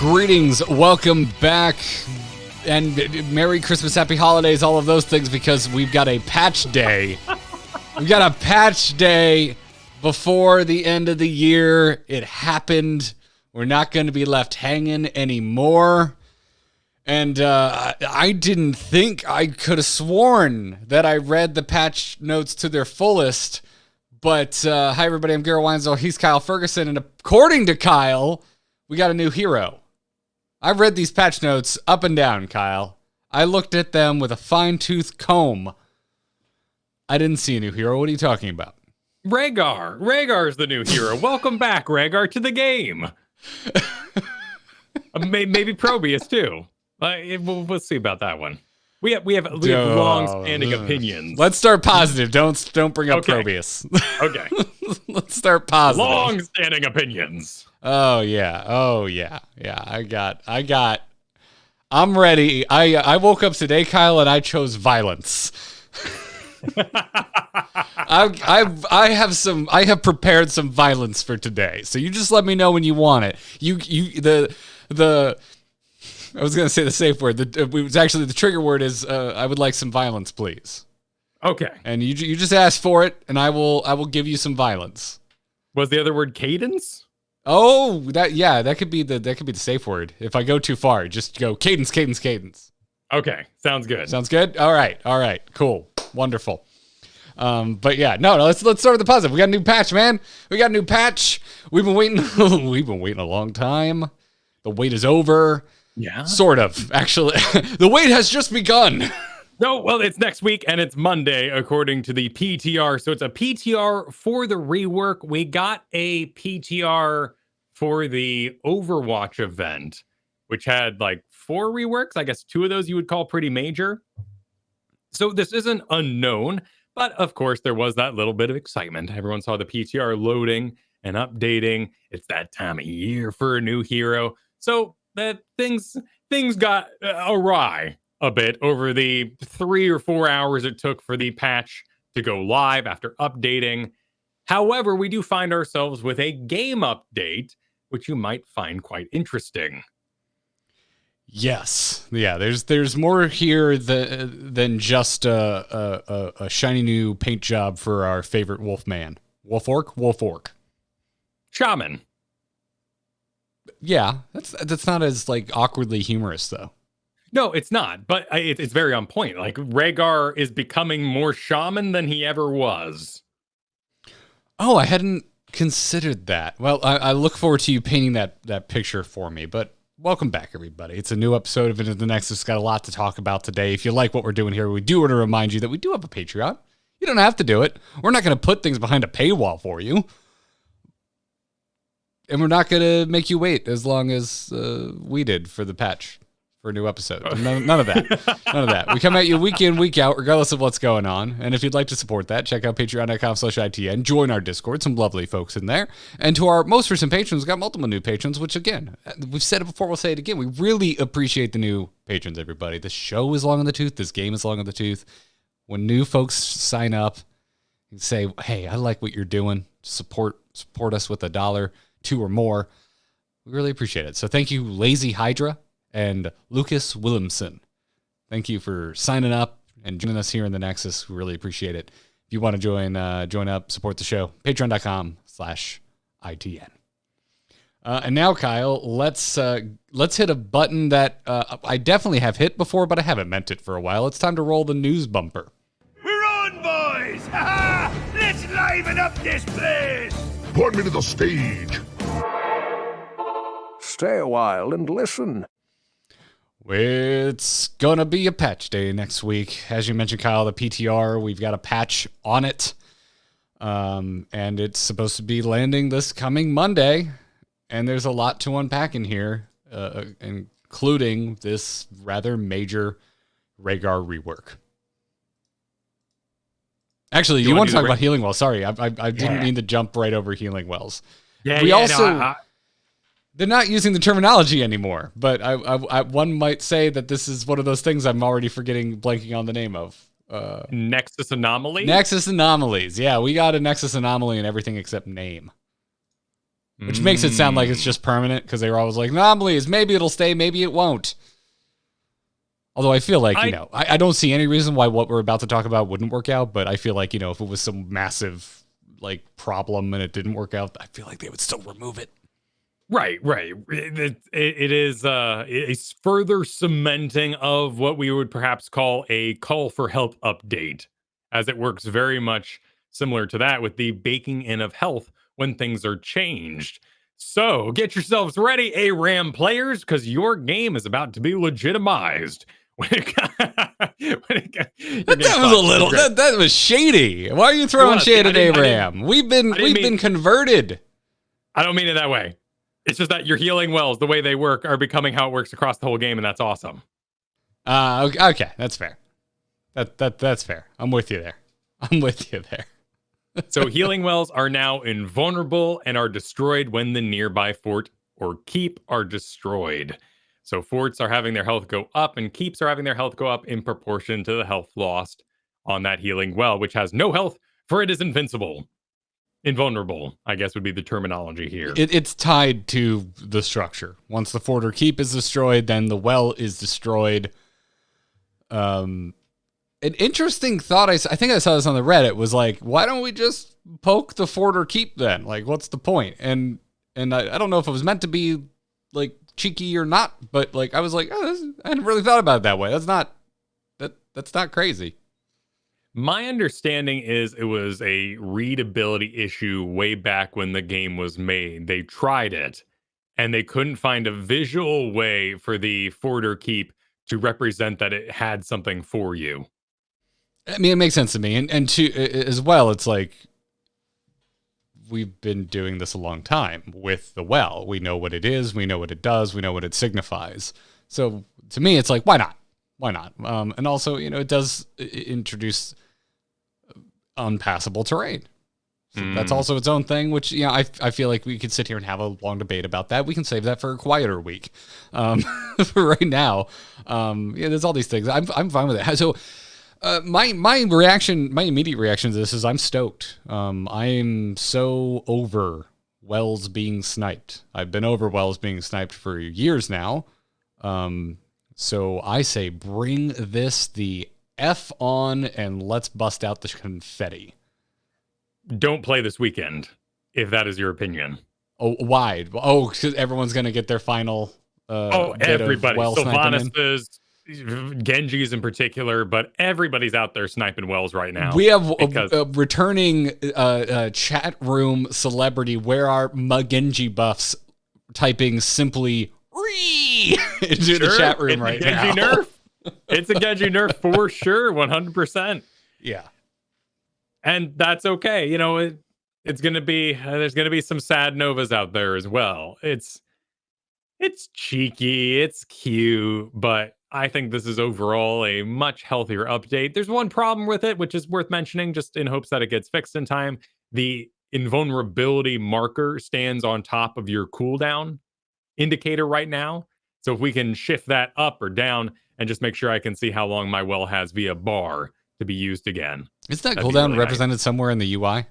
Greetings, welcome back, and Merry Christmas, Happy Holidays, all of those things, because we've got a patch day. We've got a patch day before the end of the year. It happened. We're not going to be left hanging anymore. And I didn't think, I could have sworn that I read the patch notes to their fullest. But hi everybody, I'm Garrett Weinzierl, he's Kyle Fergusson, and according to Kyle, we got a new hero. I've read these patch notes up and down, Kyle. I looked at them with a fine-tooth comb. I didn't see a new hero. What are you talking about? Rehgar. Rehgar's the new hero. Welcome back, Rehgar, to the game. Maybe Probius, too. We'll see about that one. We have long-standing opinions. Let's start positive. Don't bring up Probius. Okay. Let's start positive. Long-standing opinions. Oh yeah. I'm ready. I woke up today, Kyle, and I chose violence. I have prepared some violence for today. So you just let me know when you want it. I was going to say the safe word. It was actually the trigger word is I would like some violence, please. Okay. And you just ask for it, and I will give you some violence. Was the other word cadence? Oh, that could be the safe word. If I go too far, just go cadence. Okay, sounds good. Sounds good. All right, cool, wonderful. But yeah, no, let's start with the positive. We got a new patch, man. We got a new patch. We've been waiting. We've been waiting a long time. The wait is over. Yeah, sort of. Actually, the wait has just begun. No, well, it's next week, and it's Monday, according to the PTR. So it's a PTR for the rework. We got a PTR for the Overwatch event, which had like 4 reworks. I guess 2 of those you would call pretty major. So this isn't unknown, but of course there was that little bit of excitement. Everyone saw the PTR loading and updating. It's that time of year for a new hero. So that things got awry a bit over the 3 or 4 hours it took for the patch to go live after updating. However, we do find ourselves with a game update, which you might find quite interesting. Yes. Yeah, there's more here than just a shiny new paint job for our favorite Wolfman. Wolf Orc? Shaman. Yeah, that's not as like awkwardly humorous though. No, it's not, but it's very on point. Like, Rehgar is becoming more shaman than he ever was. Oh, I hadn't considered that. Well, I look forward to you painting that picture for me, but welcome back, everybody. It's a new episode of Into the Nexus. Got a lot to talk about today. If you like what we're doing here, we do want to remind you that we do have a Patreon. You don't have to do it. We're not going to put things behind a paywall for you. And we're not going to make you wait as long as we did for the patch. For a new episode. None of that. We come at you week in, week out, regardless of what's going on. And if you'd like to support that, check out patreon.com/ITN. Join our Discord. Some lovely folks in there. And to our most recent patrons, we've got multiple new patrons, which again, we've said it before, we'll say it again. We really appreciate the new patrons, everybody. The show is long in the tooth. This game is long in the tooth. When new folks sign up and say, hey, I like what you're doing. Support us with $1, $2 or more. We really appreciate it. So thank you, Lazy Hydra and Lucas Williamson. Thank you for signing up and joining us here in the Nexus. We really appreciate it. If you want to join up, support the show, patreon.com/ITN. And now, Kyle, let's hit a button that I definitely have hit before, but I haven't meant it for a while. It's time to roll the news bumper. We're on, boys! Ha-ha! Let's liven up this place! Point me to the stage. Stay a while and listen. It's gonna be a patch day next week. As you mentioned, Kyle, the PTR, we've got a patch on it. And it's supposed to be landing this coming Monday. And there's a lot to unpack in here, including this rather major Rehgar rework. Actually, you want to talk about healing wells. Sorry, I didn't mean to jump right over healing wells. They're not using the terminology anymore, but one might say that this is one of those things I'm already blanking on the name of. Nexus Anomaly? Nexus Anomalies. Yeah, we got a Nexus Anomaly in everything except name. which makes it sound like it's just permanent because they were always like, anomalies, maybe it'll stay, maybe it won't. Although I feel like, I don't see any reason why what we're about to talk about wouldn't work out, but I feel like, if it was some massive, problem and it didn't work out, I feel like they would still remove it. Right. It is a further cementing of what we would perhaps call a call for help update, as it works very much similar to that with the baking in of health when things are changed. So get yourselves ready, ARAM players, because your game is about to be legitimized. That was a little. That was shady. Why are you throwing shade at ARAM? We've been converted. I don't mean it that way. It's just that your healing wells, the way they work, are becoming how it works across the whole game, and that's awesome. Okay, that's fair. That's fair. I'm with you there. So healing wells are now invulnerable and are destroyed when the nearby fort or keep are destroyed. So forts are having their health go up, and keeps are having their health go up in proportion to the health lost on that healing well, which has no health, for it is invincible. Invulnerable, I guess, would be the terminology here. It's tied to the structure. Once the fort or keep is destroyed, then the well is destroyed. An interesting thought, I think I saw this on the Reddit, was like, why don't we just poke the fort or keep then? Like, what's the point? And I don't know if it was meant to be, cheeky or not, but, I was like, I hadn't really thought about it that way. That's not crazy. My understanding is it was a readability issue way back when the game was made. They tried it, and they couldn't find a visual way for the fort or keep to represent that it had something for you. I mean, it makes sense to me. And to, as well, it's like, we've been doing this a long time with the well. We know what it is. We know what it does. We know what it signifies. So to me, it's like, why not? Why not? And also, it does introduce unpassable terrain. So that's also its own thing, which, I feel like we could sit here and have a long debate about that. We can save that for a quieter week. For right now, there's all these things. I'm fine with it. So my immediate reaction to this is I'm stoked. I'm so over wells being sniped. I've been over wells being sniped for years now. So I say bring this the F on and let's bust out the confetti. Don't play this weekend, if that is your opinion. Oh, why? Oh, because everyone's going to get their final everybody. Well Sylvanas, Genji's in particular, but everybody's out there sniping wells right now. We have a returning chat room celebrity. Where are my Genji buffs? Typing simply "Ree" into the chat room right now. Genji nerf. It's a Genji nerf for sure, 100%. Yeah, and that's okay. It's gonna be there's gonna be some sad Novas out there as well. It's cheeky, it's cute, but I think this is overall a much healthier update. There's one problem with it, which is worth mentioning, just in hopes that it gets fixed in time. The invulnerability marker stands on top of your cooldown indicator right now. So if we can shift that up or down and just make sure I can see how long my well has via bar to be used again. Is that cooldown really represented somewhere in the UI?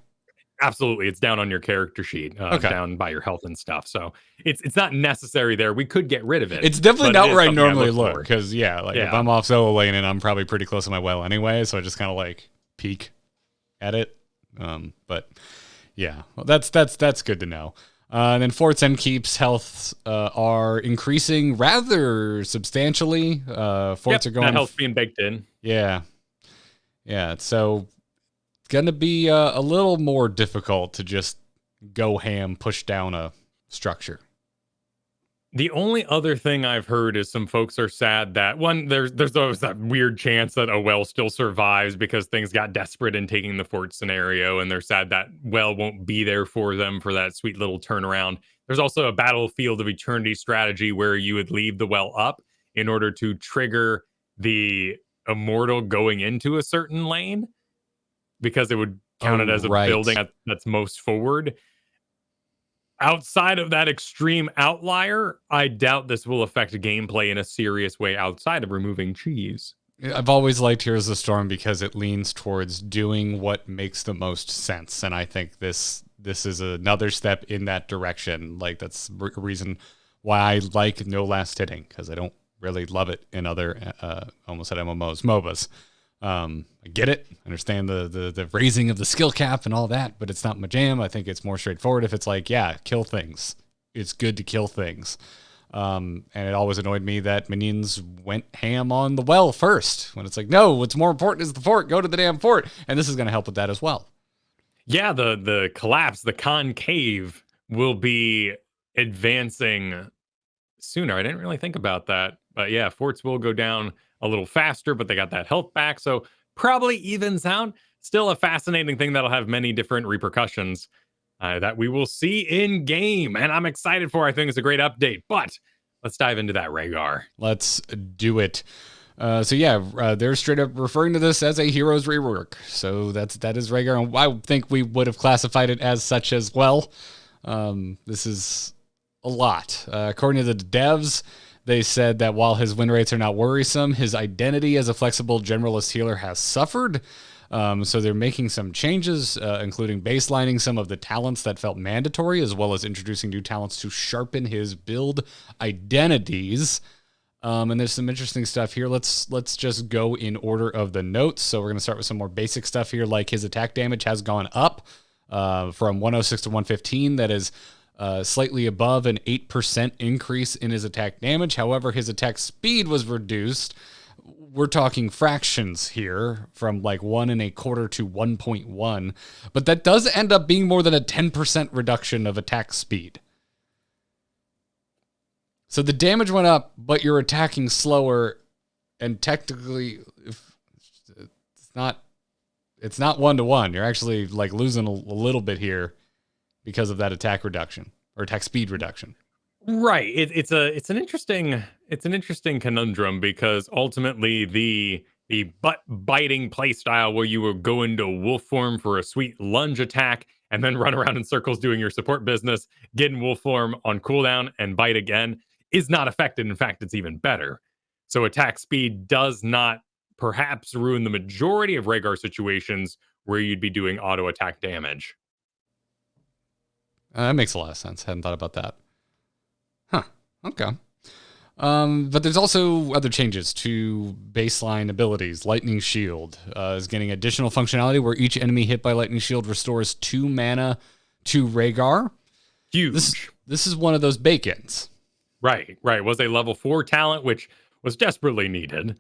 Absolutely. It's down on your character sheet, down by your health and stuff. So it's not necessary there. We could get rid of it. It's definitely not where I normally look. Because, if I'm off solo lane and I'm probably pretty close to my well anyway, so I just kind of peek at it. But yeah, well, that's good to know. And then forts and keeps health are increasing rather substantially. Forts are going. That health being baked in. Yeah. So it's going to be a little more difficult to just go ham, push down a structure. The only other thing I've heard is some folks are sad that there's always that weird chance that a well still survives because things got desperate in taking the fort scenario, and they're sad that well won't be there for them for that sweet little turnaround. There's also a Battlefield of Eternity strategy where you would leave the well up in order to trigger the immortal going into a certain lane because it would count it as a building that's most forward. Outside of that extreme outlier, I doubt this will affect gameplay in a serious way outside of removing cheese. I've always liked Heroes of the Storm because it leans towards doing what makes the most sense, and I think this this is another step in that direction. Like, that's a reason why I like no last hitting, because I don't really love it in other, almost at MMOs, MOBAs. I get it. I understand the raising of the skill cap and all that, but it's not my jam. I think it's more straightforward if it's like, yeah, kill things. It's good to kill things. And it always annoyed me that minions went ham on the well first, when it's like, no, what's more important is the fort. Go to the damn fort. And this is going to help with that as well. Yeah, the collapse, the concave will be advancing sooner. I didn't really think about that. But yeah, forts will go down a little faster, but they got that health back. So probably evens out. Still a fascinating thing that'll have many different repercussions that we will see in game. And I'm excited for. I think it's a great update. But let's dive into that Rehgar. Let's do it. They're straight up referring to this as a hero's rework. So that is Rehgar. And I think we would have classified it as such as well. This is a lot. According to the devs, they said that while his win rates are not worrisome, his identity as a flexible generalist healer has suffered. So they're making some changes, including baselining some of the talents that felt mandatory, as well as introducing new talents to sharpen his build identities. And there's some interesting stuff here. Let's just go in order of the notes. So we're going to start with some more basic stuff here, like his attack damage has gone up from 106 to 115. That is slightly above an 8% increase in his attack damage. However, his attack speed was reduced. We're talking fractions here, from like 1.25 to 1.1. But that does end up being more than a 10% reduction of attack speed. So the damage went up, but you're attacking slower, and technically it's not 1-to-1. You're actually like losing a little bit here because of that attack reduction, or attack speed reduction. Right. It's an interesting conundrum, because ultimately the butt biting playstyle where you will go into wolf form for a sweet lunge attack and then run around in circles doing your support business, get in wolf form on cooldown and bite again is not affected. In fact, it's even better. So attack speed does not perhaps ruin the majority of Rehgar situations where you'd be doing auto attack damage. That makes a lot of sense. Hadn't thought about that. Huh. Okay. But there's also other changes to baseline abilities. Lightning Shield is getting additional functionality where each enemy hit by Lightning Shield restores 2 mana to Rehgar. Huge. This is one of those bacons. Right. Was a level 4 talent, which was desperately needed.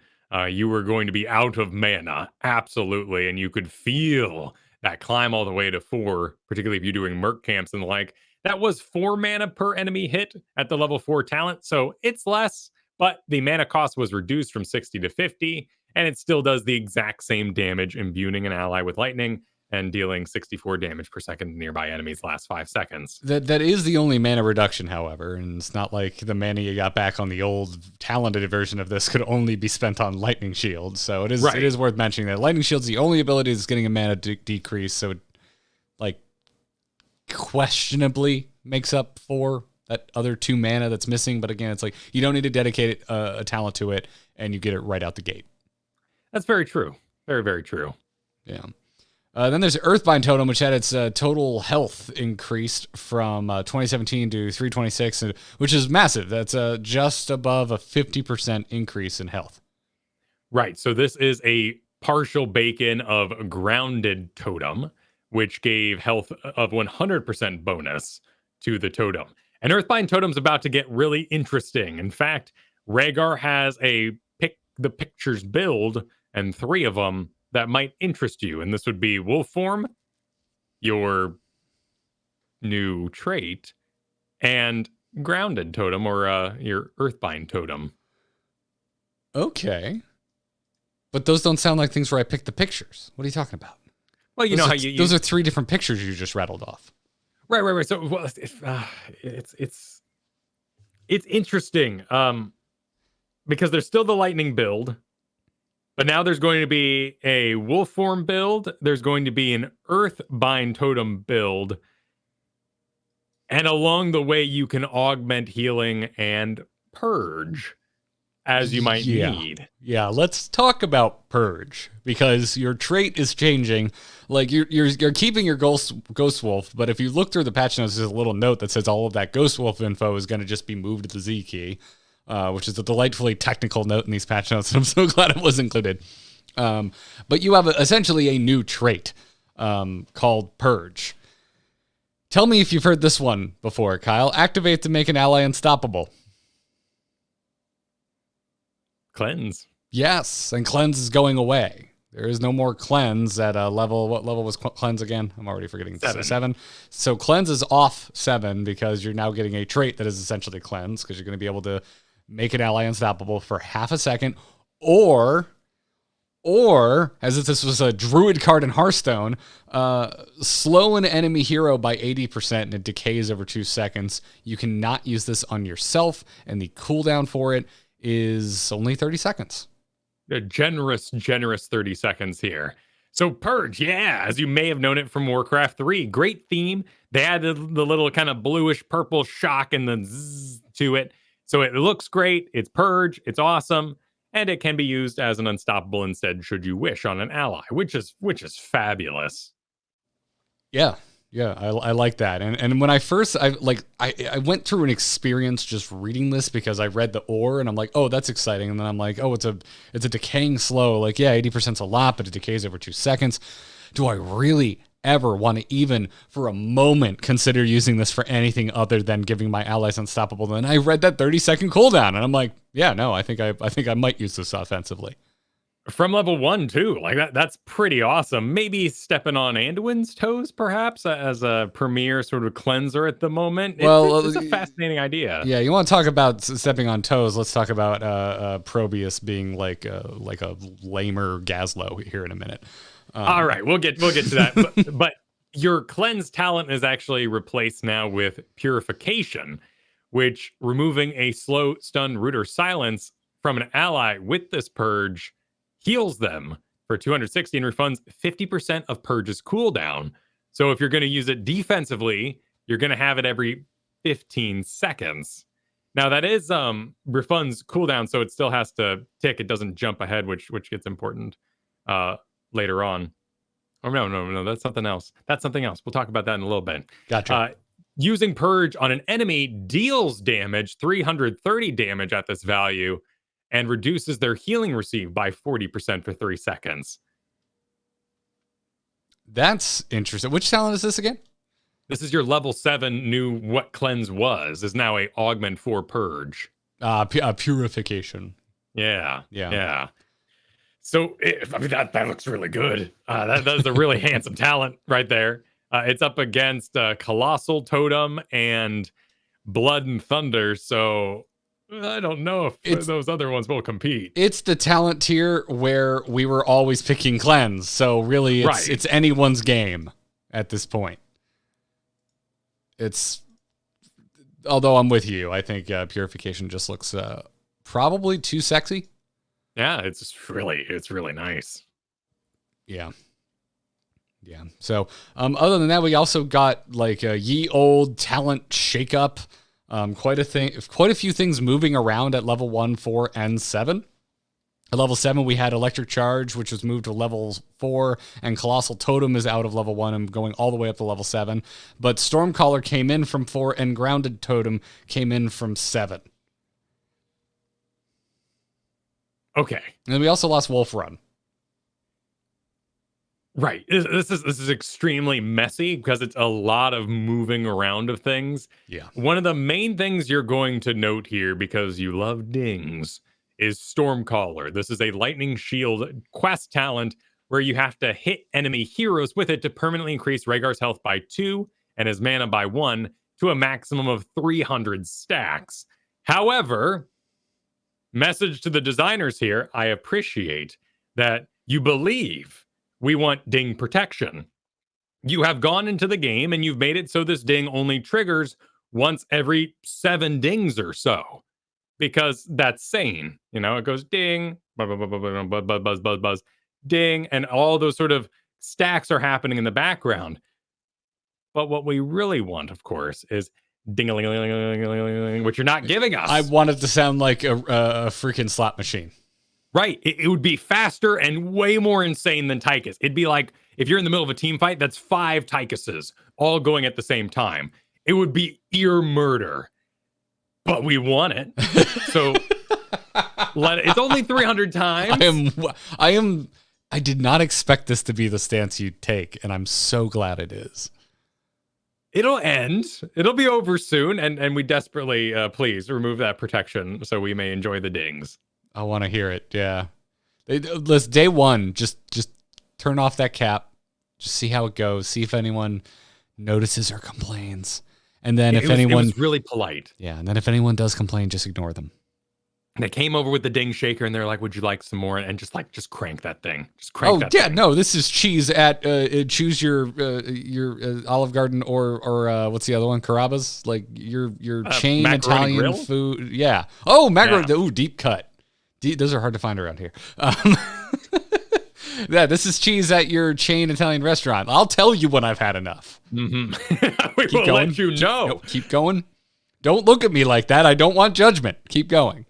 You were going to be out of mana, absolutely, and you could feel that climb all the way to 4, particularly if you're doing merc camps and the like. That was 4 mana per enemy hit at the level 4 talent, so it's less, but the mana cost was reduced from 60 to 50, and it still does the exact same damage, imbuing an ally with lightning and dealing 64 damage per second to nearby enemies last 5 seconds. That is the only mana reduction, however, and it's not like the mana you got back on the old talented version of this could only be spent on Lightning Shield. So it is worth mentioning that Lightning Shield's the only ability that's getting a mana decrease, so it, like, questionably makes up for that other 2 mana that's missing. But again, it's like you don't need to dedicate a talent to it, and you get it right out the gate. That's very true. Very, very true. Yeah. Then there's Earthbind Totem, which had its total health increased from 2017 to 326, which is massive. That's just above a 50% increase in health. Right. So this is a partial bacon of Grounded Totem, which gave health of 100% bonus to the totem. And Earthbind Totem's about to get really interesting. In fact, Rehgar has a pick the pictures build, and 3 of them that might interest you. And this would be Wolf Form, your new trait, and Grounded Totem, or your Earthbind Totem. Okay. But those don't sound like things where I pick the pictures. What are you talking about? Well, you those know are, how you... Those are 3 different pictures you just rattled off. Right. So well, it's interesting because there's still the lightning build, but now there's going to be a wolf form build. There's going to be an Earthbind Totem build, and along the way you can augment healing and purge. as you might need. Yeah, let's talk about Purge, because your trait is changing. Like you're keeping your Ghost Wolf, but if you look through the patch notes, there's a little note that says all of that Ghost Wolf info is going to just be moved to the Z key, which is a delightfully technical note in these patch notes, and I'm so glad it was included. But you have essentially a new trait called Purge. Tell me if you've heard this one before, Kyle. Activate to make an ally unstoppable. Cleanse. Yes, and cleanse is going away. There is no more cleanse at a level. What level was cleanse again? I'm already forgetting. 7. So cleanse is off 7 because you're now getting a trait that is essentially cleanse, because you're going to be able to make an ally unstoppable for half a second, or as if this was a druid card in Hearthstone, slow an enemy hero by 80% and it decays over 2 seconds. You cannot use this on yourself, and the cooldown for it is only 30 seconds. A generous 30 seconds here. So Purge, yeah, as you may have known it from Warcraft 3, great theme. They added the little kind of bluish purple shock and then zzz to it. So it looks great. It's Purge. It's awesome. And it can be used as an unstoppable instead, should you wish, on an ally, which is fabulous. Yeah. I like that. And when I first, I went through an experience just reading this, because I read the ore and I'm like, oh, that's exciting. And then I'm like, oh, it's a decaying slow. Like, yeah, 80%'s a lot, but it decays over 2 seconds. Do I really ever want to even for a moment consider using this for anything other than giving my allies unstoppable? Then I read that 30-second cooldown and I'm like, yeah, no, I think I might use this offensively. From level 1 too, like that's pretty awesome. Maybe stepping on Anduin's toes, perhaps, as a premier sort of cleanser at the moment. It's a fascinating idea. Yeah, you want to talk about stepping on toes? Let's talk about Probius being like a lamer Gazlowe here in a minute. All right, we'll get to that. but your cleanse talent is actually replaced now with purification, which removing a slow, stun, root, or silence from an ally with this purge heals them for 260 and refunds 50% of Purge's cooldown. So if you're going to use it defensively, you're going to have it every 15 seconds. Now that is refunds cooldown, so it still has to tick. It doesn't jump ahead, which gets important later on. Oh, no, that's something else. That's something else. We'll talk about that in a little bit. Gotcha. Using Purge on an enemy deals damage, 330 damage at this value, and reduces their healing received by 40% for 3 seconds. That's interesting. Which talent is this again? This is your level 7 new what cleanse was, is now a augment for Purge. Purification. Yeah. So, that looks really good. That is a really handsome talent right there. It's up against Colossal Totem and Blood and Thunder, so I don't know if those other ones will compete. It's the talent tier where we were always picking cleanse, so really it's anyone's game at this point. Although I'm with you, I think purification just looks probably too sexy. Yeah, it's really nice. Yeah. So, other than that, we also got like a ye old talent shakeup. Quite a few things moving around at level 1, 4, and 7. At level 7, we had Electric Charge, which was moved to level 4, and Colossal Totem is out of level 1 and going all the way up to level 7. But Stormcaller came in from 4, and Grounded Totem came in from 7. Okay. And then we also lost Wolf Run. Right. This is extremely messy because it's a lot of moving around of things. Yeah. One of the main things you're going to note here, because you love dings, is Stormcaller. This is a Lightning Shield quest talent where you have to hit enemy heroes with it to permanently increase Rehgar's health by 2 and his mana by 1 to a maximum of 300 stacks. However, message to the designers here, I appreciate that you believe we want ding protection. You have gone into the game and you've made it so this ding only triggers once every 7 dings or so, because that's sane. You know, it goes ding, buzz, buzz, buzz, buzz, ding, and all those sort of stacks are happening in the background. But what we really want, of course, is ding-a-ling-a-ling-a-ling-a-ling, which you're not giving us. I want it to sound like a freaking slot machine. Right. It would be faster and way more insane than Tychus. It'd be like if you're in the middle of a team fight, that's 5 Tychuses all going at the same time. It would be ear murder. But we want it. So it's only 300 times. I did not expect this to be the stance you'd take, and I'm so glad it is. It'll end. It'll be over soon, and we desperately please remove that protection so we may enjoy the dings. I want to hear it. Yeah. Let's day one. Just turn off that cap. Just see how it goes. See if anyone notices or complains. And then it was really polite. Yeah. And then if anyone does complain, just ignore them. And they came over with the ding shaker and they're like, would you like some more? And just crank that thing. Just crank that thing. No, this is cheese at choose your Olive Garden or what's the other one? Carrabba's? Like your chain Italian grill? food. Yeah. Oh, macaroni. Yeah. Ooh, deep cut. Those are hard to find around here. Yeah, this is cheese at your chain Italian restaurant. I'll tell you when I've had enough. Mm-hmm. We will let you know. Keep going. Don't look at me like that. I don't want judgment. Keep going.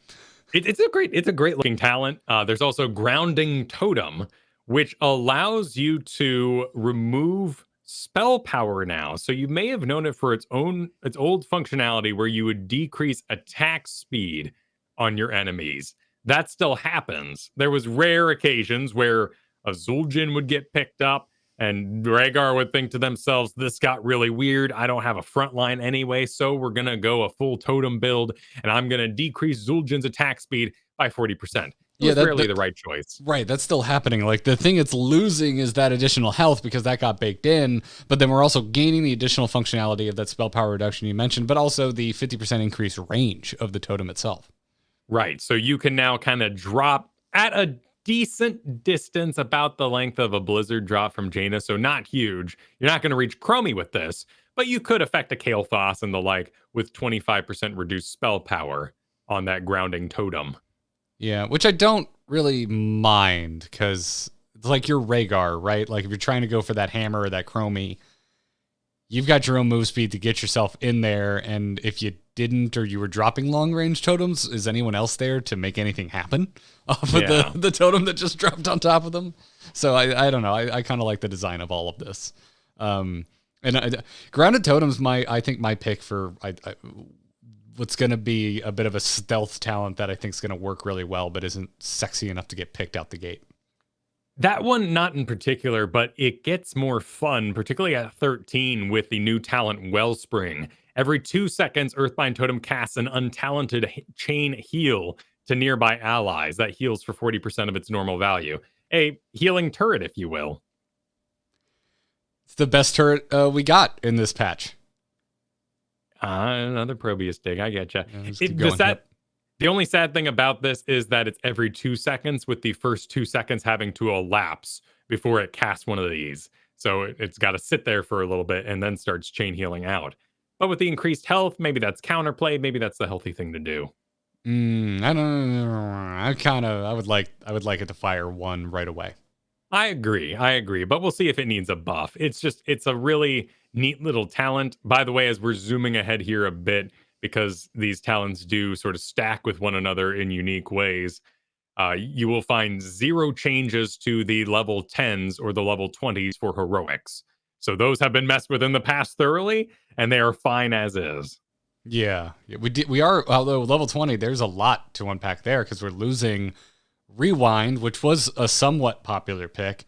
It's a great looking talent. There's also Grounding Totem, which allows you to remove spell power now. So you may have known it for its old functionality where you would decrease attack speed on your enemies. That still happens. There was rare occasions where a Zul'jin would get picked up and Rehgar would think to themselves, this got really weird. I don't have a front line anyway, so we're going to go a full totem build, and I'm going to decrease Zul'jin's attack speed by 40%. That's rarely the right choice. Right, that's still happening. Like, the thing it's losing is that additional health because that got baked in, but then we're also gaining the additional functionality of that spell power reduction you mentioned, but also the 50% increased range of the totem itself. Right, so you can now kind of drop at a decent distance, about the length of a blizzard drop from Jaina, so not huge. You're not going to reach Chromie with this, but you could affect a Kael'thas and the like with 25% reduced spell power on that grounding totem. Yeah, which I don't really mind, because it's like you're Rehgar, right? Like if you're trying to go for that hammer or that Chromie, you've got your own move speed to get yourself in there, and if you didn't, or you were dropping long range totems, is anyone else there to make anything happen off of the totem that just dropped on top of them? So I don't know. I kind of like the design of all of this. Grounded Totem's I think my pick for what's going to be a bit of a stealth talent that I think is going to work really well, but isn't sexy enough to get picked out the gate. That one, not in particular, but it gets more fun, particularly at 13 with the new talent Wellspring. Every 2 seconds, Earthbind Totem casts an untalented chain heal to nearby allies. That heals for 40% of its normal value. A healing turret, if you will. It's the best turret we got in this patch. Another Probius dig. I get you. Yeah, the only sad thing about this is that it's every 2 seconds, with the first 2 seconds having to elapse before it casts one of these. So it's got to sit there for a little bit and then starts chain healing out. But with the increased health, maybe that's counterplay. Maybe that's the healthy thing to do. I don't know. I would like it to fire one right away. I agree. But we'll see if it needs a buff. It's a really neat little talent. By the way, as we're zooming ahead here a bit, because these talents do sort of stack with one another in unique ways, you will find 0 changes to the level 10s or the level 20s for heroics. So those have been messed with in the past thoroughly, and they are fine as is. Yeah, we are, although level 20, there's a lot to unpack there, because we're losing Rewind, which was a somewhat popular pick,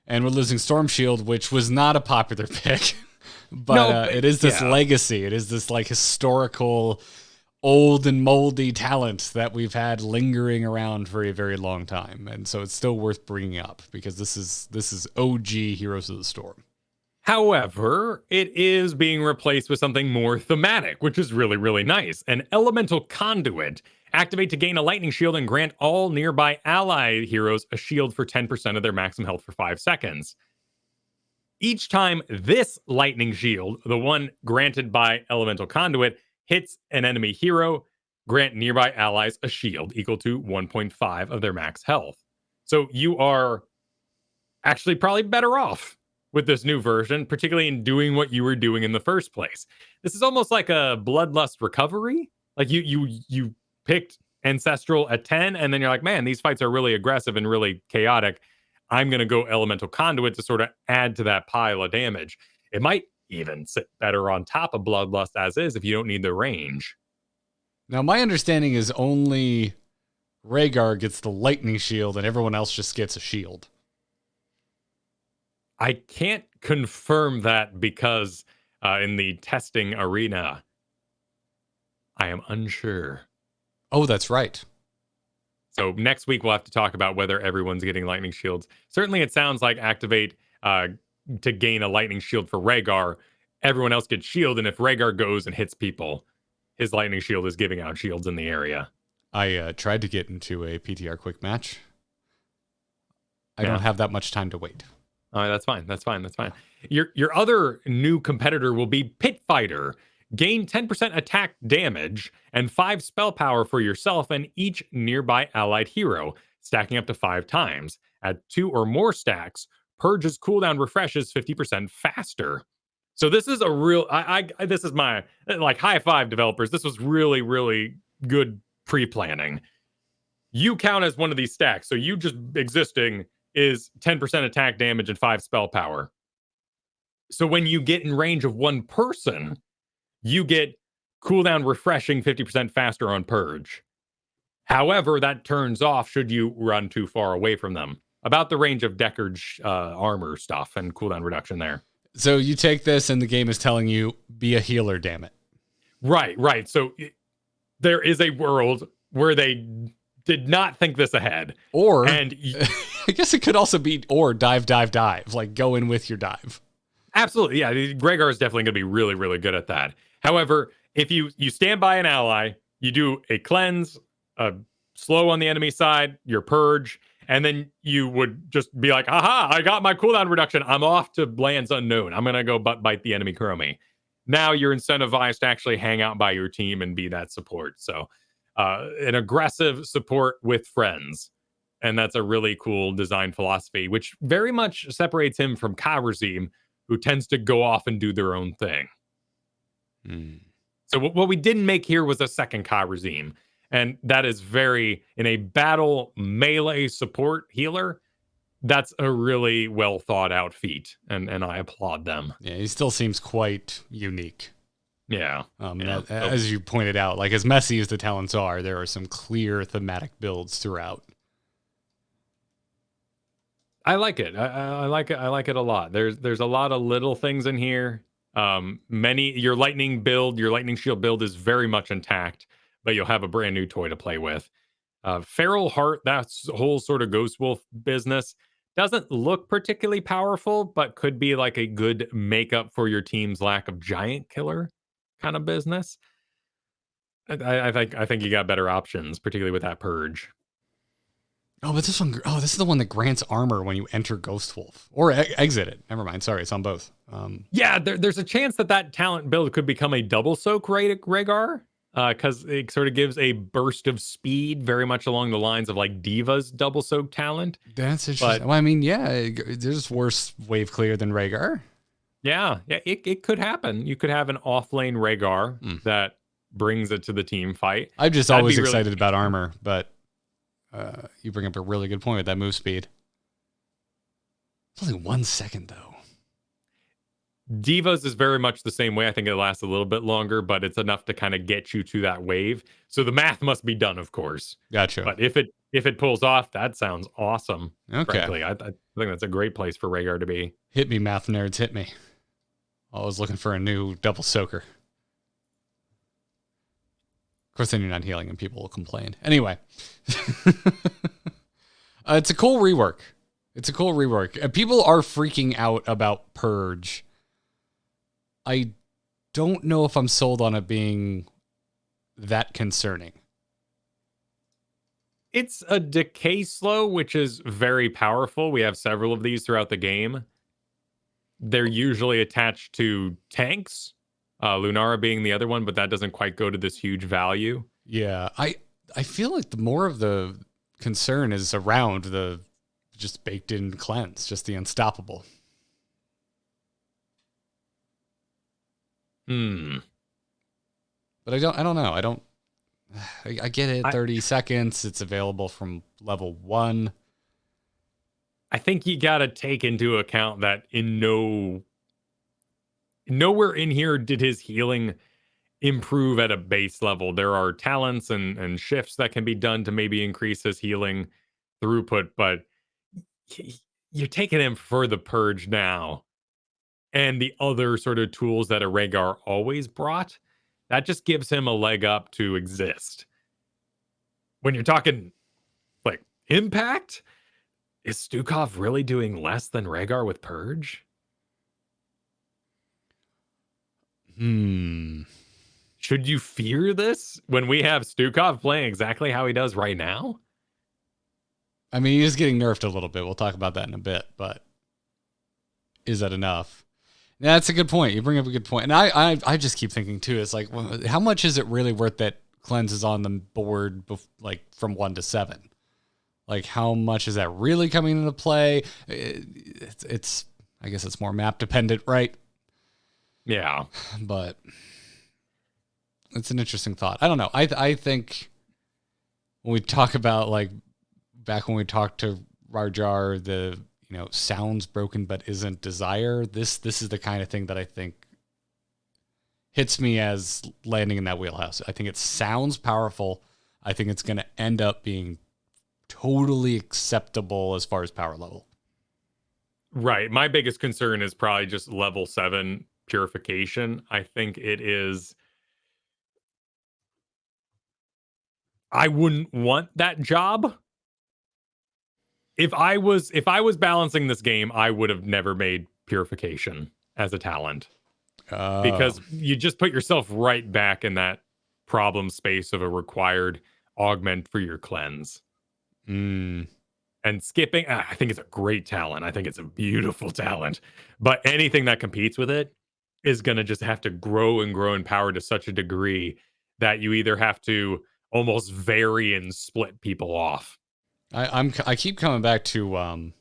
and we're losing Storm Shield, which was not a popular pick. But it is this legacy. It is this like historical, old and moldy talent that we've had lingering around for a very long time, and so it's still worth bringing up, because this is OG Heroes of the Storm. However, it is being replaced with something more thematic, which is really, really nice. An Elemental Conduit. Activate to gain a lightning shield and grant all nearby ally heroes a shield for 10% of their maximum health for 5 seconds. Each time this lightning shield, the one granted by Elemental Conduit, hits an enemy hero, grant nearby allies a shield equal to 1.5 of their max health. So you are actually probably better off with this new version, particularly in doing what you were doing in the first place. This is almost like a bloodlust recovery. Like you picked Ancestral at 10, and then you're like, man, these fights are really aggressive and really chaotic. I'm going to go Elemental Conduit to sort of add to that pile of damage. It might even sit better on top of Bloodlust as is if you don't need the range. Now, my understanding is only Rehgar gets the lightning shield and everyone else just gets a shield. I can't confirm that because in the testing arena, I am unsure. Oh, that's right. So next week, we'll have to talk about whether everyone's getting lightning shields. Certainly, it sounds like activate to gain a lightning shield for Rehgar. Everyone else gets shield, and if Rehgar goes and hits people, his lightning shield is giving out shields in the area. I tried to get into a PTR quick match. I don't have that much time to wait. All right, that's fine. That's fine. That's fine. Your other new competitor will be Pit Fighter. Gain 10% attack damage and 5 spell power for yourself and each nearby allied hero, stacking up to 5 times. At 2 or more stacks, Purge's cooldown refreshes 50% faster. So this is a real. This is my like high five developers. This was really, really good pre-planning. You count as one of these stacks, so you just existing is 10% attack damage and 5 spell power. So when you get in range of one person, you get cooldown refreshing 50% faster on Purge. However, that turns off should you run too far away from them. About the range of Deckard's armor stuff and cooldown reduction there. So you take this and the game is telling you, be a healer, damn it. Right. So there is a world where they did not think this ahead. Or, and I guess it could also be, or dive. Like, go in with your dive. Absolutely, yeah. Rehgar is definitely going to be really, really good at that. However, if you stand by an ally, you do a cleanse, a slow on the enemy side, your purge, and then you would just be like, aha, I got my cooldown reduction. I'm off to lands unknown. I'm going to go bite the enemy chromie. Now you're incentivized to actually hang out by your team and be that support. So an aggressive support with friends. And that's a really cool design philosophy, which very much separates him from Kharazim, who tends to go off and do their own thing. So what we didn't make here was a second Kharazim. And that is very, in a battle melee support healer, that's a really well thought out feat. And I applaud them. Yeah, he still seems quite unique. Yeah. As you pointed out, like as messy as the talents are, there are some clear thematic builds throughout. I like it. I like it. I like it a lot. There's a lot of little things in here. Your lightning shield build is very much intact, but you'll have a brand new toy to play with. Feral Heart, that whole sort of Ghost Wolf business doesn't look particularly powerful, but could be like a good makeup for your team's lack of giant killer kind of business. I think you got better options, particularly with that Purge. Oh, but this is the one that grants armor when you enter Ghost Wolf or exit it. Never mind. Sorry, it's on both. Yeah, there's a chance that talent build could become a double soak Rehgar, because it sort of gives a burst of speed, very much along the lines of like Diva's double soak talent. That's interesting. Well, I mean, yeah, there's worse wave clear than Rehgar. Yeah, it could happen. You could have an off lane Rehgar that brings it to the team fight. I'm just always excited about armor, but. You bring up a really good point with that move speed. It's only 1 second, though. Divas is very much the same way. I think it lasts a little bit longer, but it's enough to kind of get you to that wave. So the math must be done, of course. Gotcha. But if it pulls off, that sounds awesome. Okay. Frankly, I think that's a great place for Rehgar to be. Hit me, math nerds, hit me. Always looking for a new double soaker. Of course, then you're not healing and people will complain. Anyway. It's a cool rework. People are freaking out about Purge. I don't know if I'm sold on it being that concerning. It's a decay slow, which is very powerful. We have several of these throughout the game. They're usually attached to tanks. Lunara being the other one, but that doesn't quite go to this huge value. Yeah, I feel like the more of the concern is around the just baked in cleanse, just the unstoppable. But I don't know. I get it. 30 seconds. It's available from level 1. I think you got to take into account that nowhere in here did his healing improve at a base level. There are talents and shifts that can be done to maybe increase his healing throughput, but you're taking him for the purge now. And the other sort of tools that a Rehgar always brought, that just gives him a leg up to exist. When you're talking like impact, is Stukov really doing less than Rehgar with purge? Should you fear this when we have Stukov playing exactly how he does right now? I mean, he is getting nerfed a little bit. We'll talk about that in a bit, but is that enough? Yeah, that's a good point. You bring up a good point. And I just keep thinking too, it's like, well, how much is it really worth that cleanse is on the board like from 1 to 7? Like, how much is that really coming into play? It's I guess it's more map dependent, right? Yeah. But it's an interesting thought. I don't know. I think when we talk about, like, back when we talked to Rehgar, the, sounds broken but isn't desire, this is the kind of thing that I think hits me as landing in that wheelhouse. I think it sounds powerful. I think it's going to end up being totally acceptable as far as power level. Right. My biggest concern is probably just level 7 purification. I think it is. I wouldn't want that job. If I was balancing this game, I would have never made purification as a talent. Because you just put yourself right back in that problem space of a required augment for your cleanse. And skipping, I think it's a great talent. I think it's a beautiful talent. But anything that competes with it is going to just have to grow and grow in power to such a degree that you either have to almost vary and split people off. I keep coming back to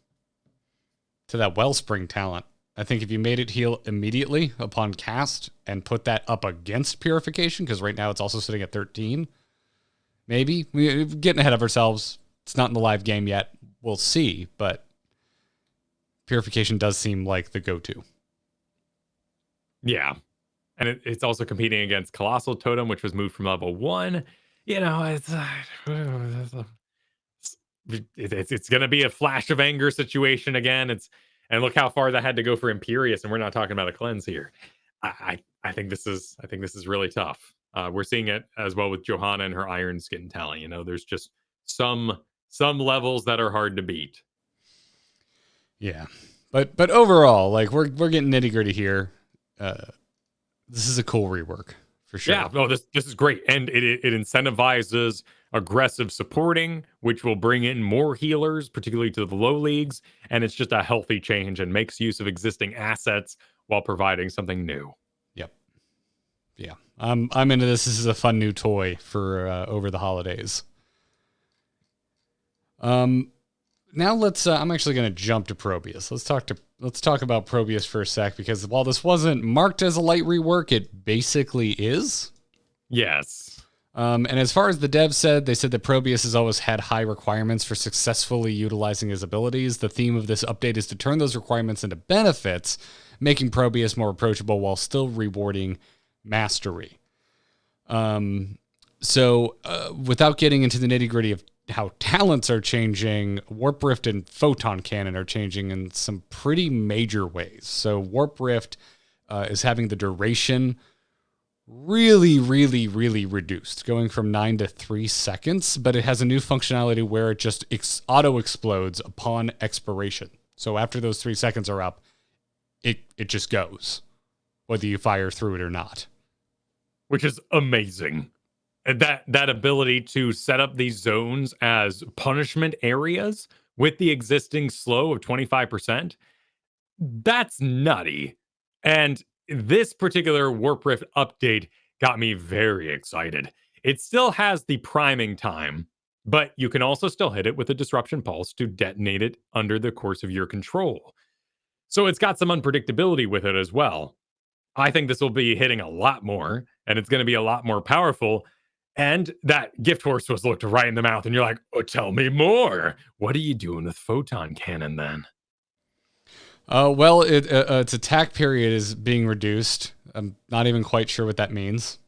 that Wellspring talent. I think if you made it heal immediately upon cast and put that up against purification, because right now it's also sitting at 13, maybe. We're getting ahead of ourselves. It's not in the live game yet. We'll see, but purification does seem like the go-to. Yeah. And it's also competing against Colossal Totem, which was moved from level 1. It's going to be a flash of anger situation again. And look how far that had to go for Imperious, and we're not talking about a cleanse here. I think this is really tough. We're seeing it as well with Johanna and her Iron Skin talent. There's just some levels that are hard to beat. Yeah, but overall, like we're getting nitty gritty here. This is a cool rework for sure. Yeah, no, this is great, and it incentivizes aggressive supporting, which will bring in more healers, particularly to the low leagues, and it's just a healthy change and makes use of existing assets while providing something new. Yep. Yeah, I'm into this. This is a fun new toy for over the holidays. Now let's. I'm actually going to jump to Probius. Let's talk about Probius for a sec, because while this wasn't marked as a light rework, it basically is. Yes. And as far as the devs said, they said that Probius has always had high requirements for successfully utilizing his abilities. The theme of this update is to turn those requirements into benefits, making Probius more approachable while still rewarding mastery. So without getting into the nitty-gritty of how talents are changing, Warp Rift and Photon Cannon are changing in some pretty major ways. So Warp Rift is having the duration really reduced, going from 9 to 3 seconds, but it has a new functionality where it just auto explodes upon expiration. So after those 3 seconds are up, it just goes, whether you fire through it or not. Which is amazing. And that ability to set up these zones as punishment areas with the existing slow of 25%, that's nutty. And this particular Warp Rift update got me very excited. It still has the priming time, but you can also still hit it with a disruption pulse to detonate it under the course of your control. So it's got some unpredictability with it as well. I think this will be hitting a lot more, and it's going to be a lot more powerful. And that gift horse was looked right in the mouth, and you're like, oh, tell me more. What are you doing with photon cannon then? Well, its attack period is being reduced. I'm not even quite sure what that means.